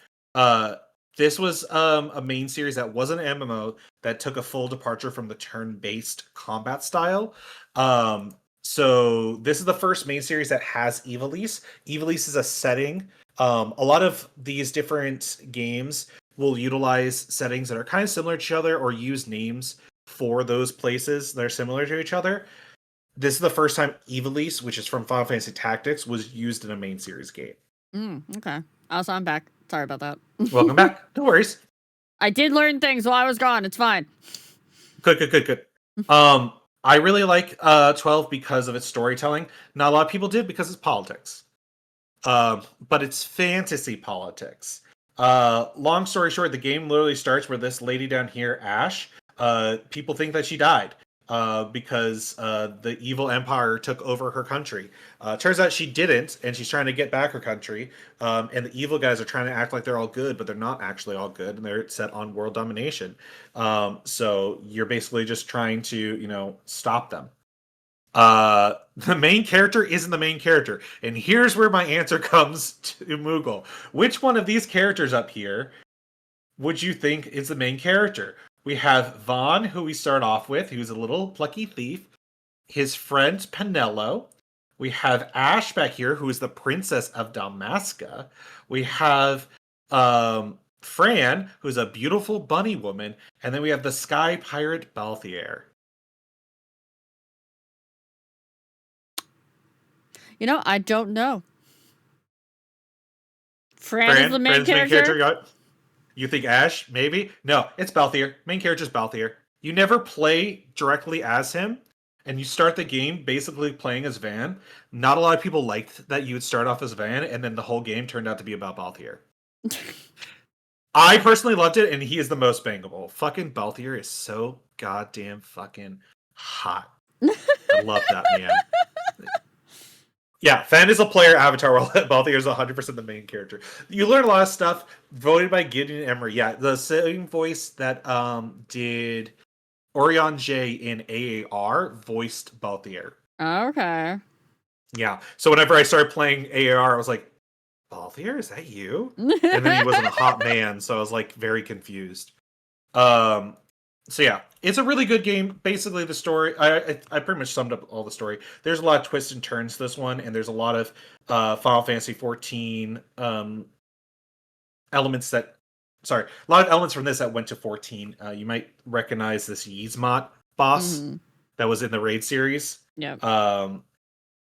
This was a main series that wasn't an MMO that took a full departure from the turn-based combat style. So this is the first main series that has Ivalice. Ivalice is a setting. A lot of these different games will utilize settings that are kind of similar to each other or use names for those places that are similar to each other. This is the first time Ivalice, which is from Final Fantasy Tactics, was used in a main series game. Okay. Also, I'm back. Sorry about that. Welcome back. No worries. I did learn things while I was gone. It's fine. Good. I really like 12 because of its storytelling. Not a lot of people did because it's politics. But it's fantasy politics. Long story short, the game literally starts where this lady down here, Ash, people think that she died because the evil empire took over her country. Turns out she didn't, and she's trying to get back her country. And the evil guys are trying to act like they're all good, but they're not actually all good, and they're set on world domination. So you're basically just trying to, stop them. The main character isn't the main character, and here's where my answer comes to Moogle. Which one of these characters up here would you think is the main character? We have Vaughn, who we start off with, who's a little plucky thief. His friend Penello. We have Ash back here, who is the princess of Dalmasca. We have Fran, who's a beautiful bunny woman. And then we have the sky pirate Balthier. I don't know. Fran is the main Fran's character? You think Ash? Maybe? No, it's Balthier. Main character's Balthier. You never play directly as him, and you start the game basically playing as Van. Not a lot of people liked that you would start off as Van, and then the whole game turned out to be about Balthier. I personally loved it, and he is the most bangable. Fucking Balthier is so goddamn fucking hot. I love that man. Yeah, Fan is a player avatar, while Balthier is 100% the main character. You learn a lot of stuff. Voted by Gideon Emery. Yeah, the same voice that did Orion J in AAR voiced Balthier. Okay. Yeah, so whenever I started playing AAR, I was like, Balthier, is that you? And then he wasn't a hot man, so I was like very confused. So yeah, it's a really good game. Basically, the story, I pretty much summed up all the story. There's a lot of twists and turns to this one, and there's a lot of Final Fantasy 14 elements that, a lot of elements from this that went to 14. You might recognize this Yzmat boss that was in the Raid series. Yeah.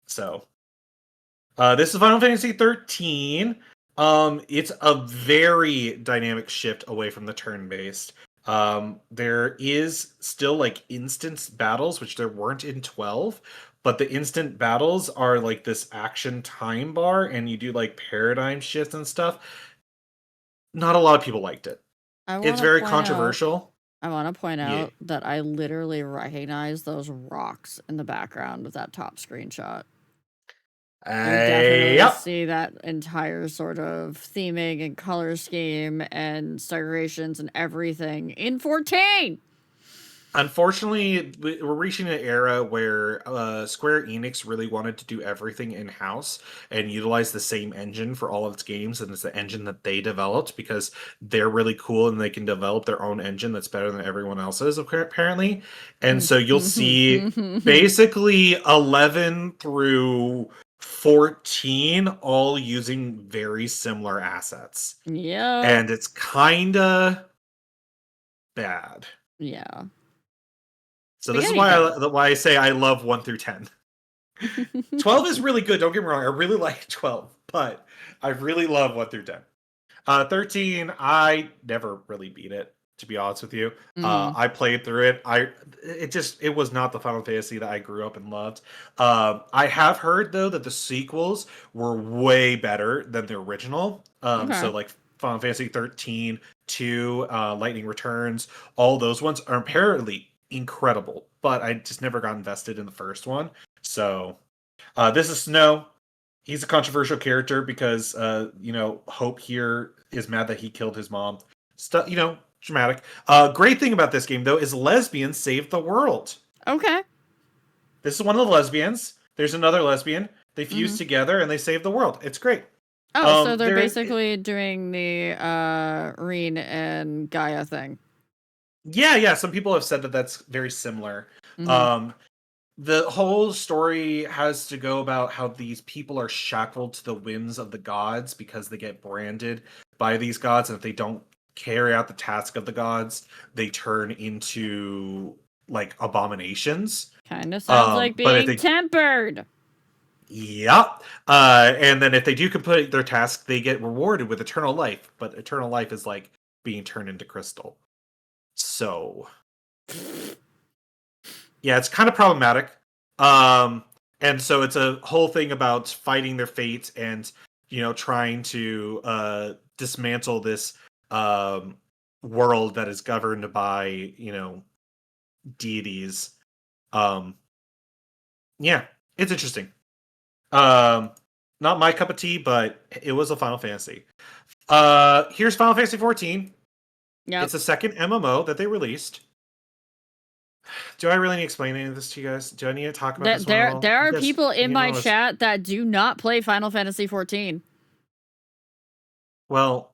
So this is Final Fantasy 13. It's a very dynamic shift away from the turn-based. There is still like instance battles, which there weren't in 12, but the instant battles are like this action time bar, and you do like paradigm shifts and stuff. Not a lot of people liked it. It's very controversial. I want to point out that I literally recognize those rocks in the background of that top screenshot. I definitely see that entire sort of theming and color scheme and decorations and everything in 14. Unfortunately, we're reaching an era where Square Enix really wanted to do everything in-house and utilize the same engine for all of its games, and it's the engine that they developed because they're really cool and they can develop their own engine that's better than everyone else's, apparently. And so you'll see basically 11 through 14 all using very similar assets. Yeah. And it's kind of bad. Yeah. So this is why I say I love 1 through 10. 12 is really good, don't get me wrong. I really like 12, but I really love 1 through 10. 13, I never really beat it, to be honest with you. I played through it. It was not the Final Fantasy that I grew up and loved. I have heard, though, that the sequels were way better than the original. So like Final Fantasy 13, 2, Lightning Returns, all those ones are apparently incredible, but I just never got invested in the first one. So this is Snow. He's a controversial character because Hope here is mad that he killed his mom. Dramatic. Great thing about this game, though, is lesbians save the world. Okay. This is one of the lesbians. There's another lesbian. They fuse together and they save the world. It's great. So they're basically doing the Reen and Gaia thing. Yeah. Some people have said that that's very similar. The whole story has to go about how these people are shackled to the whims of the gods because they get branded by these gods, and if they don't carry out the task of the gods, they turn into like abominations. Kind of sounds like being tempered. Yep. And then if they do complete their task, they get rewarded with eternal life. But eternal life is like being turned into crystal. So yeah, it's kind of problematic. And so it's a whole thing about fighting their fate and, trying to dismantle this world that is governed by, deities. Yeah, it's interesting. Not my cup of tea, but it was a Final Fantasy. Here's Final Fantasy 14. Yep. It's the second MMO that they released. Do I really need to explain any of this to you guys? Do I need to talk about this one at all? There are people in my chat that do not play Final Fantasy 14. Well,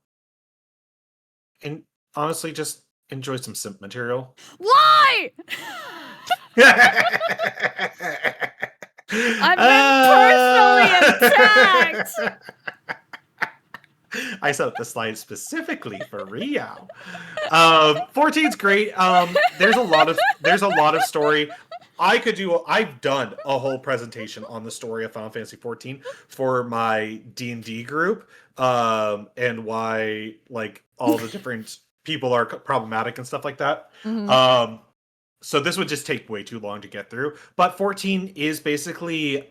and honestly, just enjoy some simp material. Why? I've been personally attacked. I set up the slide specifically for Rio. 14's great. There's a lot of story. I've done a whole presentation on the story of Final Fantasy 14 for my D&D group, and why like all the different people are problematic and stuff like that. So this would just take way too long to get through. But 14 is basically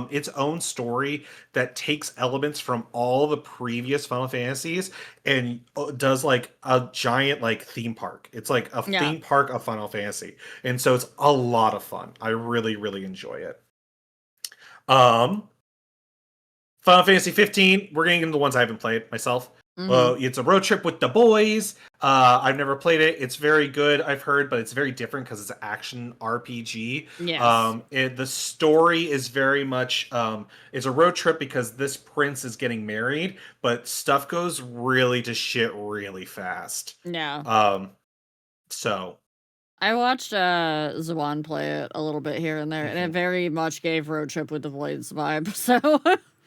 its own story that takes elements from all the previous Final Fantasies and does like a giant like theme park. It's like a theme park of Final Fantasy. And so it's a lot of fun. I really, really enjoy it. Final Fantasy 15, we're getting into the ones I haven't played myself. It's a road trip with the boys. I've never played it. It's very good, I've heard, but it's very different because it's an action RPG. Yes. The story is very much it's a road trip because this prince is getting married, but stuff goes really to shit really fast. Yeah. So I watched Zawan play it a little bit here and there, and it very much gave Road Trip with the Voids vibe. So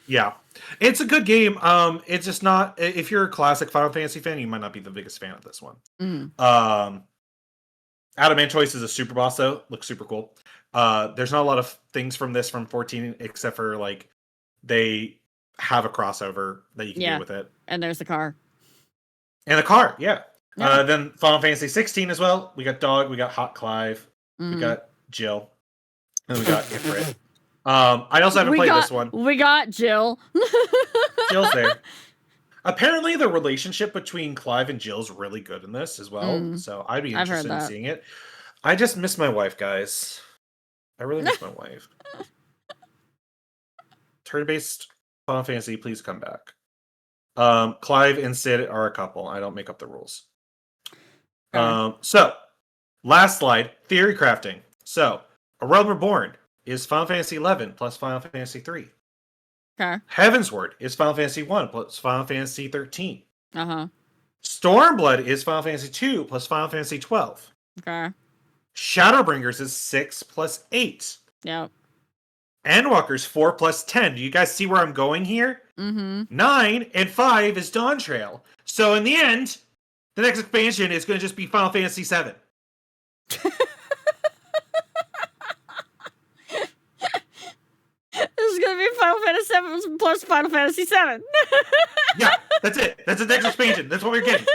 yeah, it's a good game. It's just not, if you're a classic Final Fantasy fan, you might not be the biggest fan of this one. Adamantoise is a super boss though, looks super cool. There's not a lot of things from 14 except for like they have a crossover that you can do with it. And there's the car. And the car, yeah. Then Final Fantasy 16 as well. We got Dog, we got Hot Clive, we got Jill, and we got Ifrit. I also haven't played this one. We got Jill. Jill's there. Apparently, the relationship between Clive and Jill's really good in this as well. So I'd be interested in seeing it. I just miss my wife, guys. I really miss my wife. Turn-based Final Fantasy, please come back. Clive and Sid are a couple. I don't make up the rules. So, last slide, theory crafting. So, A Realm Reborn is Final Fantasy 11 plus Final Fantasy 3. Okay. Heavensward is Final Fantasy 1 plus Final Fantasy 13. Stormblood is Final Fantasy 2 plus Final Fantasy 12. Okay. Shadowbringers is 6 plus 8. Yep. Endwalker's 4 plus 10. Do you guys see where I'm going here? 9 and 5 is Dawn Trail. So in the end, the next expansion is going to just be Final Fantasy 7. This is going to be Final Fantasy 7 plus Final Fantasy 7. Yeah, that's it. That's the next expansion. That's what we're getting.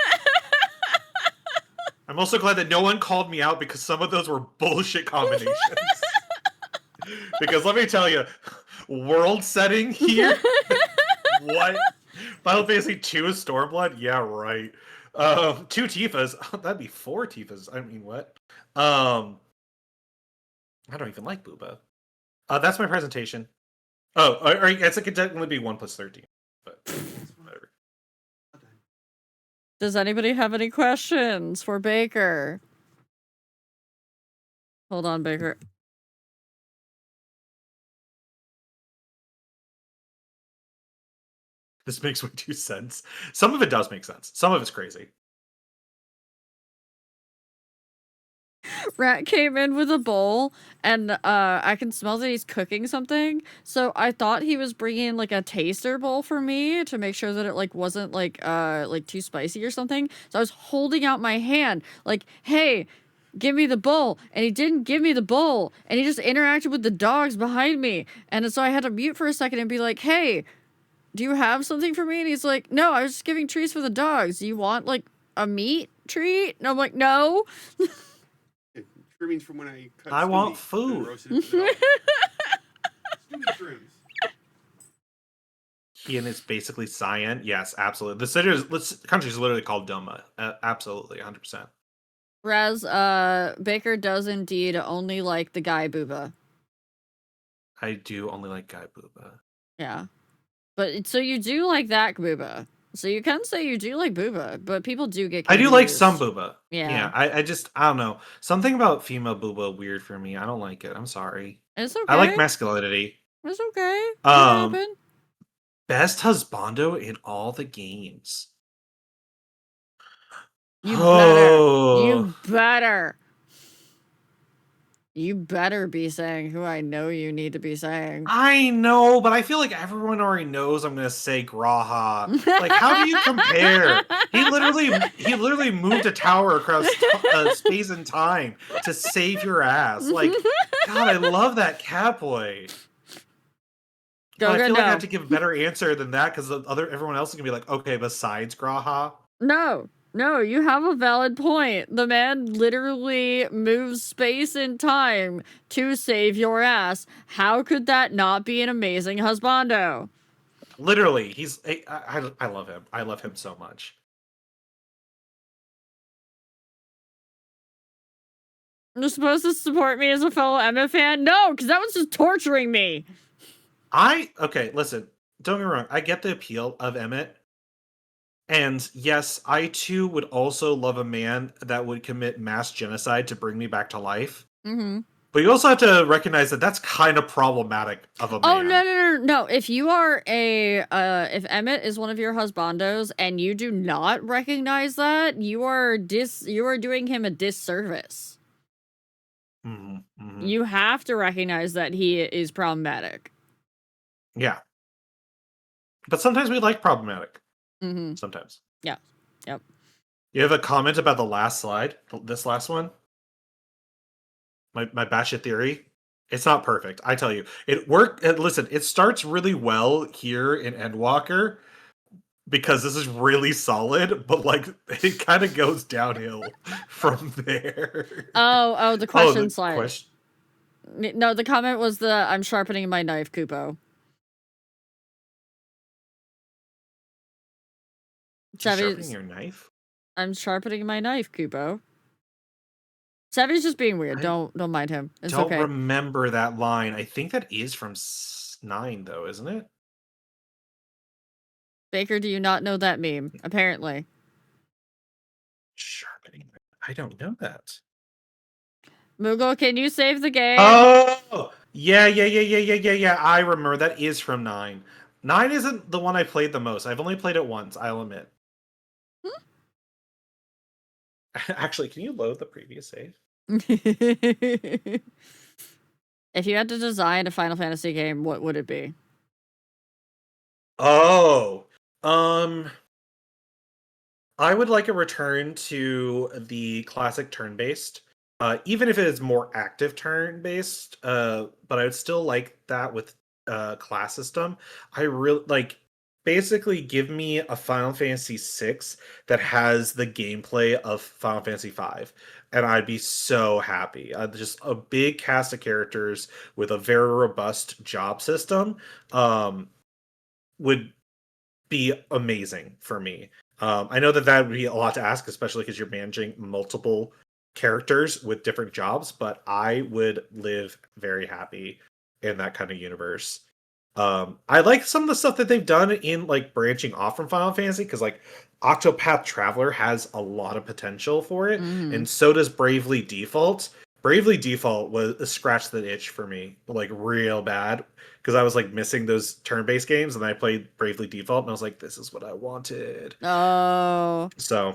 I'm also glad that no one called me out because some of those were bullshit combinations. Because let me tell you, world setting here. What? Final Fantasy 2 is Stormblood? Yeah, right. 2 Tifas. Oh, that'd be 4 Tifas. I mean, what? I don't even like Booba. That's my presentation. Oh, I guess it could technically be 1 plus 13. But whatever. Does anybody have any questions for Baker? Hold on, Baker. This makes way too sense. Some of it does make sense. Some of it's crazy. Rat came in with a bowl, and I can smell that he's cooking something. So I thought he was bringing like a taster bowl for me to make sure that it like wasn't like too spicy or something. So I was holding out my hand like, "Hey, give me the bowl," and he didn't give me the bowl, and he just interacted with the dogs behind me, and so I had to mute for a second and be like, "Hey, do you have something for me?" And he's like, "No, I was just giving treats for the dogs. Do you want like a meat treat?" And I'm like, "No." Means from when I cut I want food. Ian is basically cyan. Yes, absolutely. The country is literally called Doma. Absolutely, 100%. Raz, Baker does indeed only like the guy booba. I do only like guy booba. Yeah. But so you do like that booba. So you can say you do like booba, but people do get confused. I do like some booba. Yeah. I don't know. Something about female booba weird for me. I don't like it. I'm sorry. It's okay. I like masculinity. It's okay. Happen. Best husbando in all the games. You better. Oh. You better. You better be saying who I know you need to be saying. I know, but I feel like everyone already knows I'm gonna say Graha. Like, how do you compare? He literally moved a tower across space and time to save your ass. Like, God, I love that Catboy. Go, I go, feel like I no. have to give a better answer than that because everyone else is gonna be like, okay, besides Graha. No, you have a valid point. The man literally moves space and time to save your ass. How could that not be an amazing husbando? Literally, he's I love him. I love him so much. You're supposed to support me as a fellow Emma fan? No, because that was just torturing me. Okay, listen, don't get me wrong. I get the appeal of Emmett. And yes, I too would also love a man that would commit mass genocide to bring me back to life. Mm-hmm. But you also have to recognize that that's kind of problematic of a man. Oh, no. If you are if Emmett is one of your husbandos and you do not recognize that, you are doing him a disservice. Mm-hmm. You have to recognize that he is problematic. Yeah. But sometimes we like problematic. Mm-hmm. Sometimes. Yeah. Yep. You have a comment about the last slide? This last one? My batshit theory? It's not perfect. I tell you. It worked. Listen, it starts really well here in Endwalker because this is really solid, but like it kind of goes downhill from there. Oh, the question slide. Question. No, the comment was I'm sharpening my knife, Kupo. Sharpening your knife? I'm sharpening my knife, Kupo. Savi's just being weird. Don't mind him. It's okay. Don't remember that line. I think that is from 9, though, isn't it? Baker, do you not know that meme? Apparently. Sharpening. I don't know that. Moogle, can you save the game? Oh, yeah. I remember that is from 9. 9 isn't the one I played the most. I've only played it once, I'll admit. Actually, can you load the previous save? If you had to design a Final Fantasy game, what would it be? Oh, I would like a return to the classic turn-based, even if it is more active turn-based. But I would still like that with class system. I really like. Basically, give me a Final Fantasy VI that has the gameplay of Final Fantasy V, and I'd be so happy. Just a big cast of characters with a very robust job system would be amazing for me. I know that would be a lot to ask, especially because you're managing multiple characters with different jobs, but I would live very happy in that kind of universe. I like some of the stuff that they've done in like branching off from Final Fantasy because like Octopath Traveler has a lot of potential for it, and so does Bravely Default. Bravely Default was a scratch that itch for me, like real bad, because I was like missing those turn-based games, and I played Bravely Default, and I was like, "This is what I wanted." Oh, so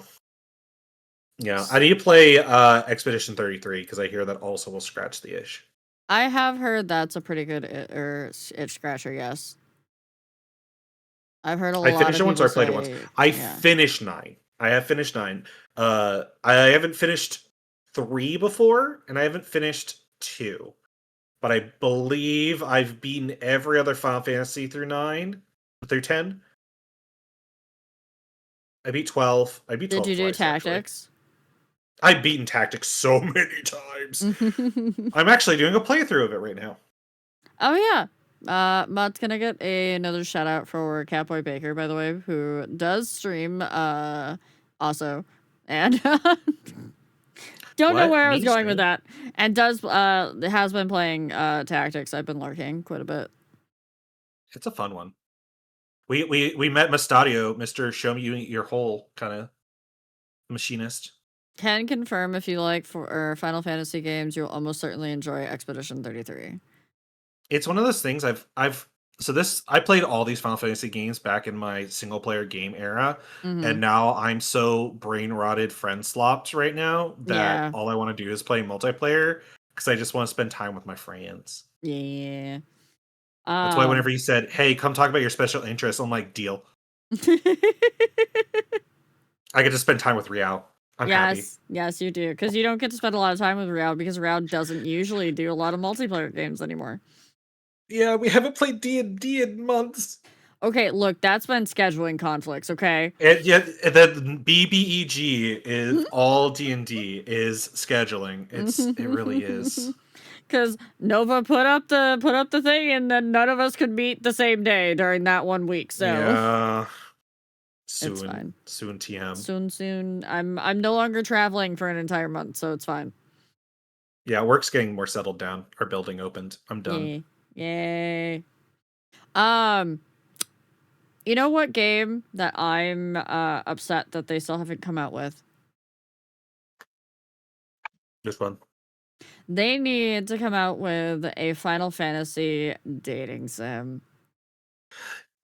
yeah, I need to play Expedition 33 because I hear that also will scratch the itch. I have heard that's a pretty good itch scratcher. Yes, I've heard a lot. I finished of it once, or I people played it once. say- I yeah. finished 9. I have finished 9. I haven't finished 3 before, and I haven't finished 2. But I believe I've beaten every other Final Fantasy through 10. I beat 12. I beat 12 Did you do twice, actually. tactics? I've beaten tactics so many times. I'm actually doing a playthrough of it right now. Oh yeah. Matt's gonna get another shout out for CatboiBaker, by the way, who does stream also. And don't know where I was going with that. And has been playing tactics. I've been lurking quite a bit. It's a fun one. We met Mustadio, Mr. Show Me Your Hole kind of machinist. Can confirm if you like Final Fantasy games, you'll almost certainly enjoy Expedition 33. It's one of those things I've So I played all these Final Fantasy games back in my single player game era, Mhm. and now I'm so brain rotted friend slopped right now that Yeah. all I want to do is play multiplayer because I just want to spend time with my friends. Yeah. That's why whenever you said, "Hey, come talk about your special interests," I'm like, "Deal." I get to spend time with Riao. I'm happy. Yes, you do. Because you don't get to spend a lot of time with Riao because Riao doesn't usually do a lot of multiplayer games anymore. Yeah, we haven't played D&D in months. Okay, look, that's been scheduling conflicts, okay? And yet, the BBEG is all D&D is scheduling. It really is. Because Nova put up the thing, and then none of us could meet the same day during that 1 week. So Yeah. it's fine. Soon TM. Soon. I'm no longer traveling for an entire month, so it's fine. Yeah, work's getting more settled down. Our building opened. I'm done. Yay. You know what game that I'm upset that they still haven't come out with? This one. They need to come out with a Final Fantasy dating sim.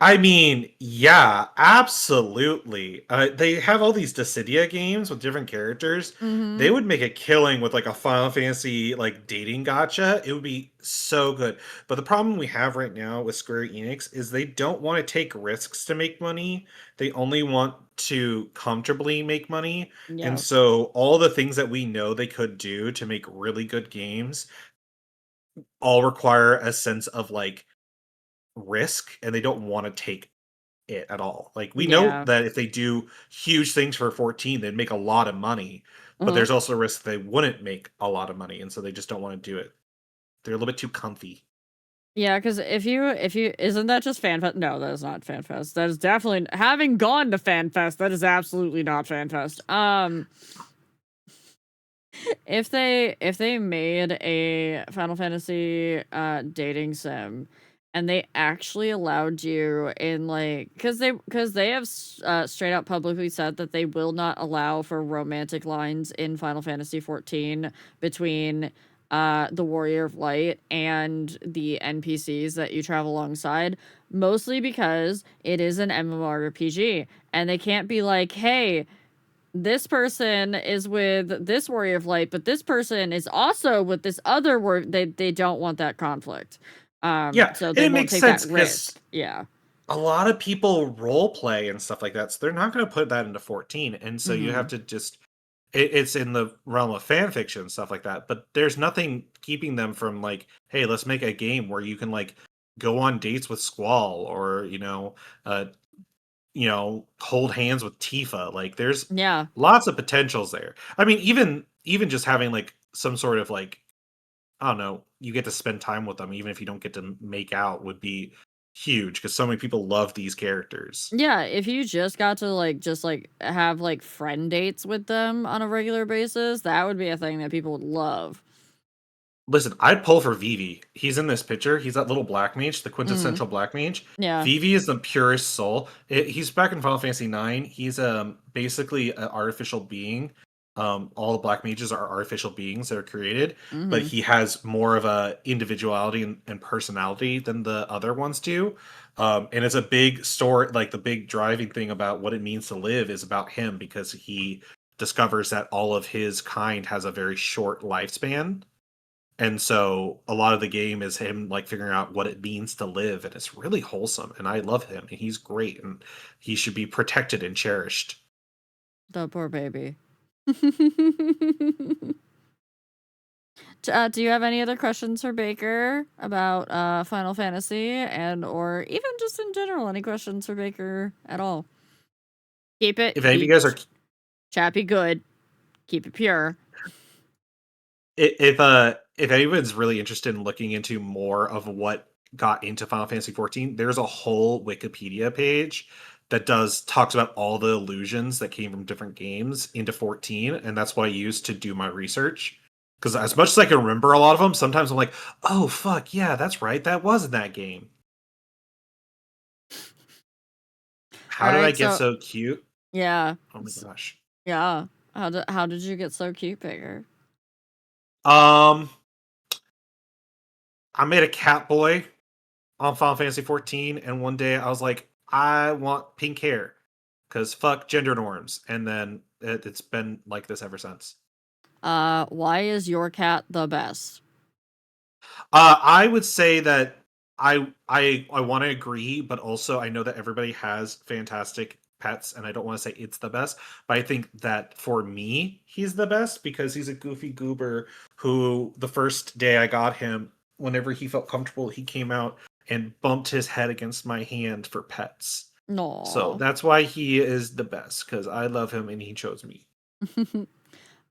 I mean, yeah, absolutely. They have all these Dissidia games with different characters. Mm-hmm. They would make a killing with like a Final Fantasy like dating gotcha. It would be so good. But the problem we have right now with Square Enix is they don't want to take risks to make money. They only want to comfortably make money. And Yes. so all the things that we know they could do to make really good games all require a sense of like risk, and they don't want to take it at all. Like we know Yeah. that if they do huge things for 14, they'd make a lot of money, but Uh-huh. there's also a risk they wouldn't make a lot of money, and so they just don't want to do it. They're a little bit too comfy. Yeah, because if you isn't that just FanFest? No, that is not FanFest. That is definitely having gone to FanFest. That is absolutely not FanFest. If they made a Final Fantasy dating sim, and they actually allowed you in like because they have straight out publicly said that they will not allow for romantic lines in Final Fantasy 14 between the Warrior of Light and the NPCs that you travel alongside, mostly because it is an MMORPG and they can't be like, hey, this person is with this Warrior of Light, but this person is also with this other warrior. They don't want that conflict. Yeah, So and they it won't makes take sense that because risk. Yeah. a lot of people role play and stuff like that, so they're not going to put that into 14, and so you have to just it's in the realm of fan fiction and stuff like that, but there's nothing keeping them from like, hey, let's make a game where you can like go on dates with Squall, or uh hold hands with Tifa. Like there's Yeah. lots of potentials there. I mean, even just having like some sort of like, I don't know, you get to spend time with them even if you don't get to make out would be huge because so many people love these characters. Yeah, if you just got to have like friend dates with them on a regular basis, that would be a thing that people would love. Listen, I'd pull for Vivi. He's in this picture. He's that little black mage, the Mm-hmm. quintessential black mage. Yeah. Vivi is the purest soul. He's back in Final Fantasy 9. He's basically an artificial being. All the black mages are artificial beings that are created, but Mm-hmm. he has more of a individuality and personality than the other ones do. And it's a big story, like the big driving thing about what it means to live is about him because he discovers that all of his kind has a very short lifespan, and so a lot of the game is him like figuring out what it means to live, and it's really wholesome. And I love him, and he's great, and he should be protected and cherished. The poor baby. Do you have any other questions for Baker about Final Fantasy and or even just in general? Any questions for Baker at all? Keep it. If any of you guys are Chappy good. Keep it pure. if anyone's really interested in looking into more of what got into Final Fantasy 14, there's a whole Wikipedia page that talks about all the illusions that came from different games into 14, and that's what I used to do my research. Because as much as I can remember a lot of them, sometimes I'm like, oh fuck yeah, that's right, that was in that game. How did I get so cute? Yeah. Oh my gosh. Yeah. How did you get so cute, Baker? I made a cat boy on Final Fantasy 14, and one day I was like, I want pink hair because fuck gender norms, and then it's been like this ever since. Why is your cat the best? I would say that I want to agree, but also I know that everybody has fantastic pets, and I don't want to say it's the best, but I think that for me, he's the best because he's a goofy goober who the first day I got him, whenever he felt comfortable, he came out and bumped his head against my hand for pets. So No. that's why he is the best, because I love him and he chose me.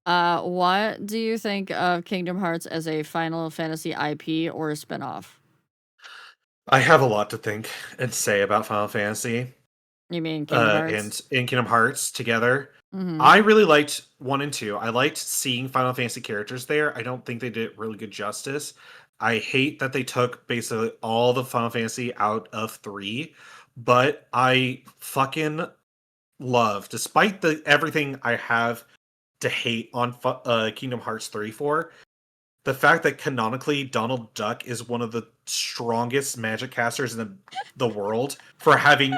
What do you think of Kingdom Hearts as a Final Fantasy IP or a spinoff? I have a lot to think and say about Final Fantasy You mean Kingdom and Hearts? Kingdom Hearts together. Mm-hmm. I really liked 1 and 2. I liked seeing Final Fantasy characters there. I don't think they did really good justice. I hate that they took basically all the Final Fantasy out of 3, but I fucking love, despite the everything I have to hate on Kingdom Hearts 3 for, the fact that canonically Donald Duck is one of the strongest magic casters in the world for having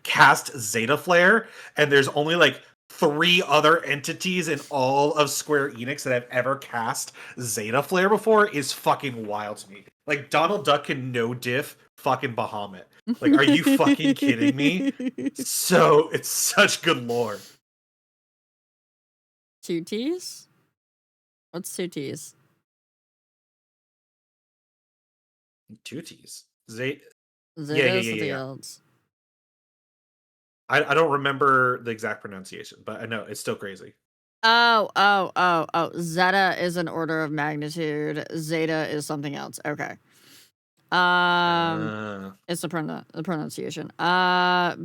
cast Zeta Flare, and there's only like 3 other entities in all of Square Enix that have ever cast Zeta Flare before is fucking wild to me. Like, Donald Duck can no diff fucking Bahamut. Like, are you fucking kidding me? So it's such good lore. 2 T's? What's 2 T's? 2 T's. Yeah. Zetas. I don't remember the exact pronunciation, but I know it's still crazy. Oh. Zeta is an order of magnitude. Zeta is something else. Okay. It's the pronunciation.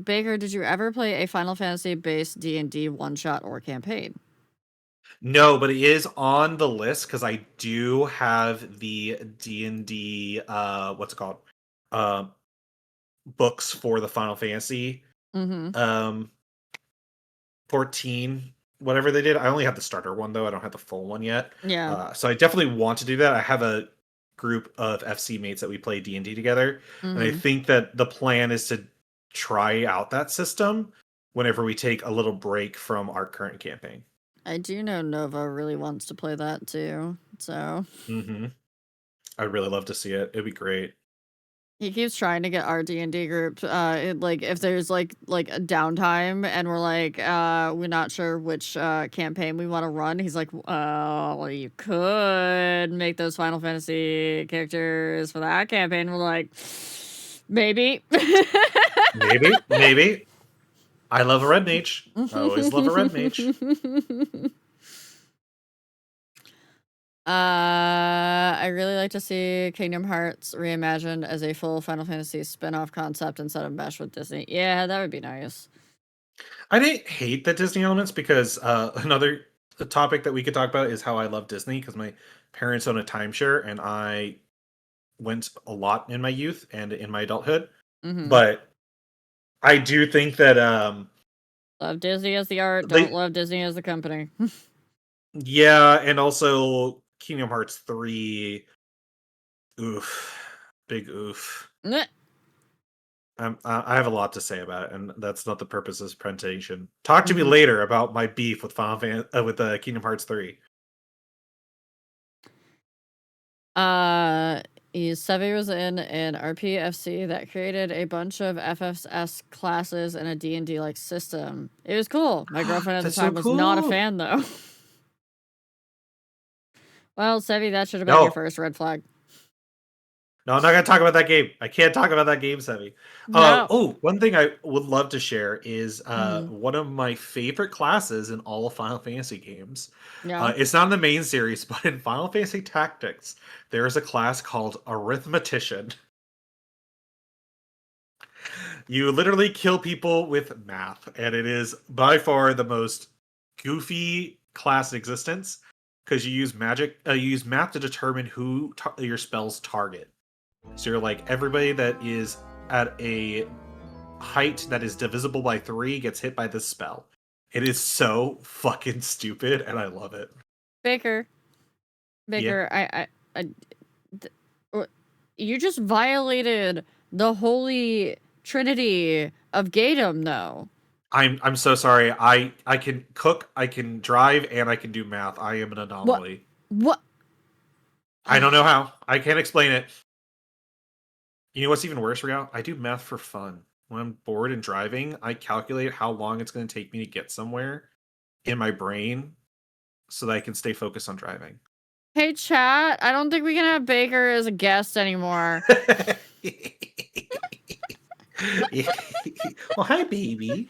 Baker, did you ever play a Final Fantasy based D&D one-shot or campaign? No, but it is on the list because I do have the D&D what's it called? Books for the Final Fantasy Mm-hmm. 14, whatever they did. I only have the starter one though. I don't have the full one yet. Yeah. So I definitely want to do that. I have a group of FC mates that we play D&D together, and I Mm-hmm. think that the plan is to try out that system whenever we take a little break from our current campaign. I do know Nova really wants to play that too. So Mm-hmm. I'd really love to see it. It'd be great. he keeps trying to get our D&D group, like if there's like a downtime and we're like, we're not sure which campaign we want to run. He's like, well, you could make those Final Fantasy characters for that campaign. We're like, maybe. Maybe. I love a red mage. I always love a red mage. I really like to see Kingdom Hearts reimagined as a full Final Fantasy spin-off concept instead of mesh with Disney. Yeah, that would be nice. I didn't hate the Disney elements because another topic that we could talk about is how I love Disney because my parents own a timeshare and I went a lot in my youth and in my adulthood. Mm-hmm. But I do think that Love Disney as the art, they, don't love Disney as the company. yeah, and also Kingdom Hearts 3, oof, big oof. Meh. I have a lot to say about it, and that's not the purpose of this presentation. Talk to me Mhm. later about my beef with Kingdom Hearts 3. Sevi was in an RPFC that created a bunch of FFS classes and a D&D like system. It was cool. My girlfriend at the That's so time was not a cool. fan though. Well, Sevi, that should have been your No, first red flag. no, I'm not gonna talk about that game. I can't talk about that game, Sevi. No. Oh, one thing I would love to share is Mhm. one of my favorite classes in all of Final Fantasy games. Yeah. It's not in the main series, but in Final Fantasy Tactics, there is a class called Arithmetician. You literally kill people with math, and it is by far the most goofy class in existence because you use magic, you use math to determine who your spells target. So you're like, everybody that is at a height that is divisible by 3 gets hit by this spell. It is so fucking stupid, and I love it. Baker, Yeah. I you just violated the holy trinity of gaydom, though. I'm so sorry. I can cook, I can drive, and I can do math. I am an anomaly. What? I don't know how. I can't explain it. You know what's even worse, Real? I do math for fun. When I'm bored and driving, I calculate how long it's going to take me to get somewhere in my brain so that I can stay focused on driving. Hey, chat, I don't think we can have Baker as a guest anymore. Well, hi, baby.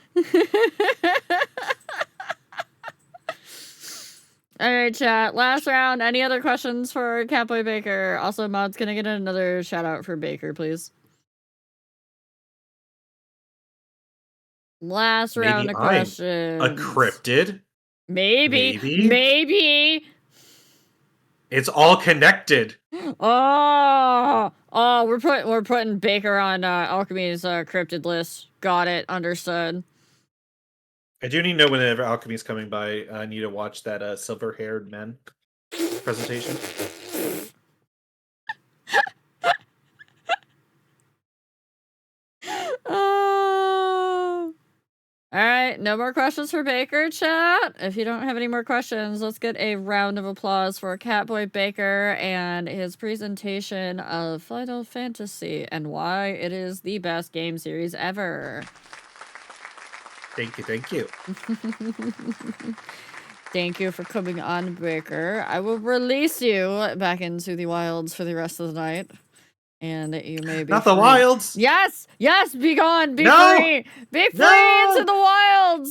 All right, chat. Last round. Any other questions for CatboiBaker? Also, Mod's gonna get another shout out for Baker, please. Last round of questions. A cryptid. Maybe. It's all connected. Oh, we're putting Baker on Alchamee's cryptid list. Got it. Understood. I do need to know whenever Alchemy's coming by. I need to watch that silver-haired men presentation. All right, no more questions for Baker, chat. If you don't have any more questions, let's get a round of applause for CatboiBaker and his presentation of Final Fantasy and why it is the best game series ever. Thank you. Thank you for coming on, Baker. I will release you back into the wilds for the rest of the night. And you may be Not free. the wilds. Yes, be gone, be No! free. Be free No! into the wilds.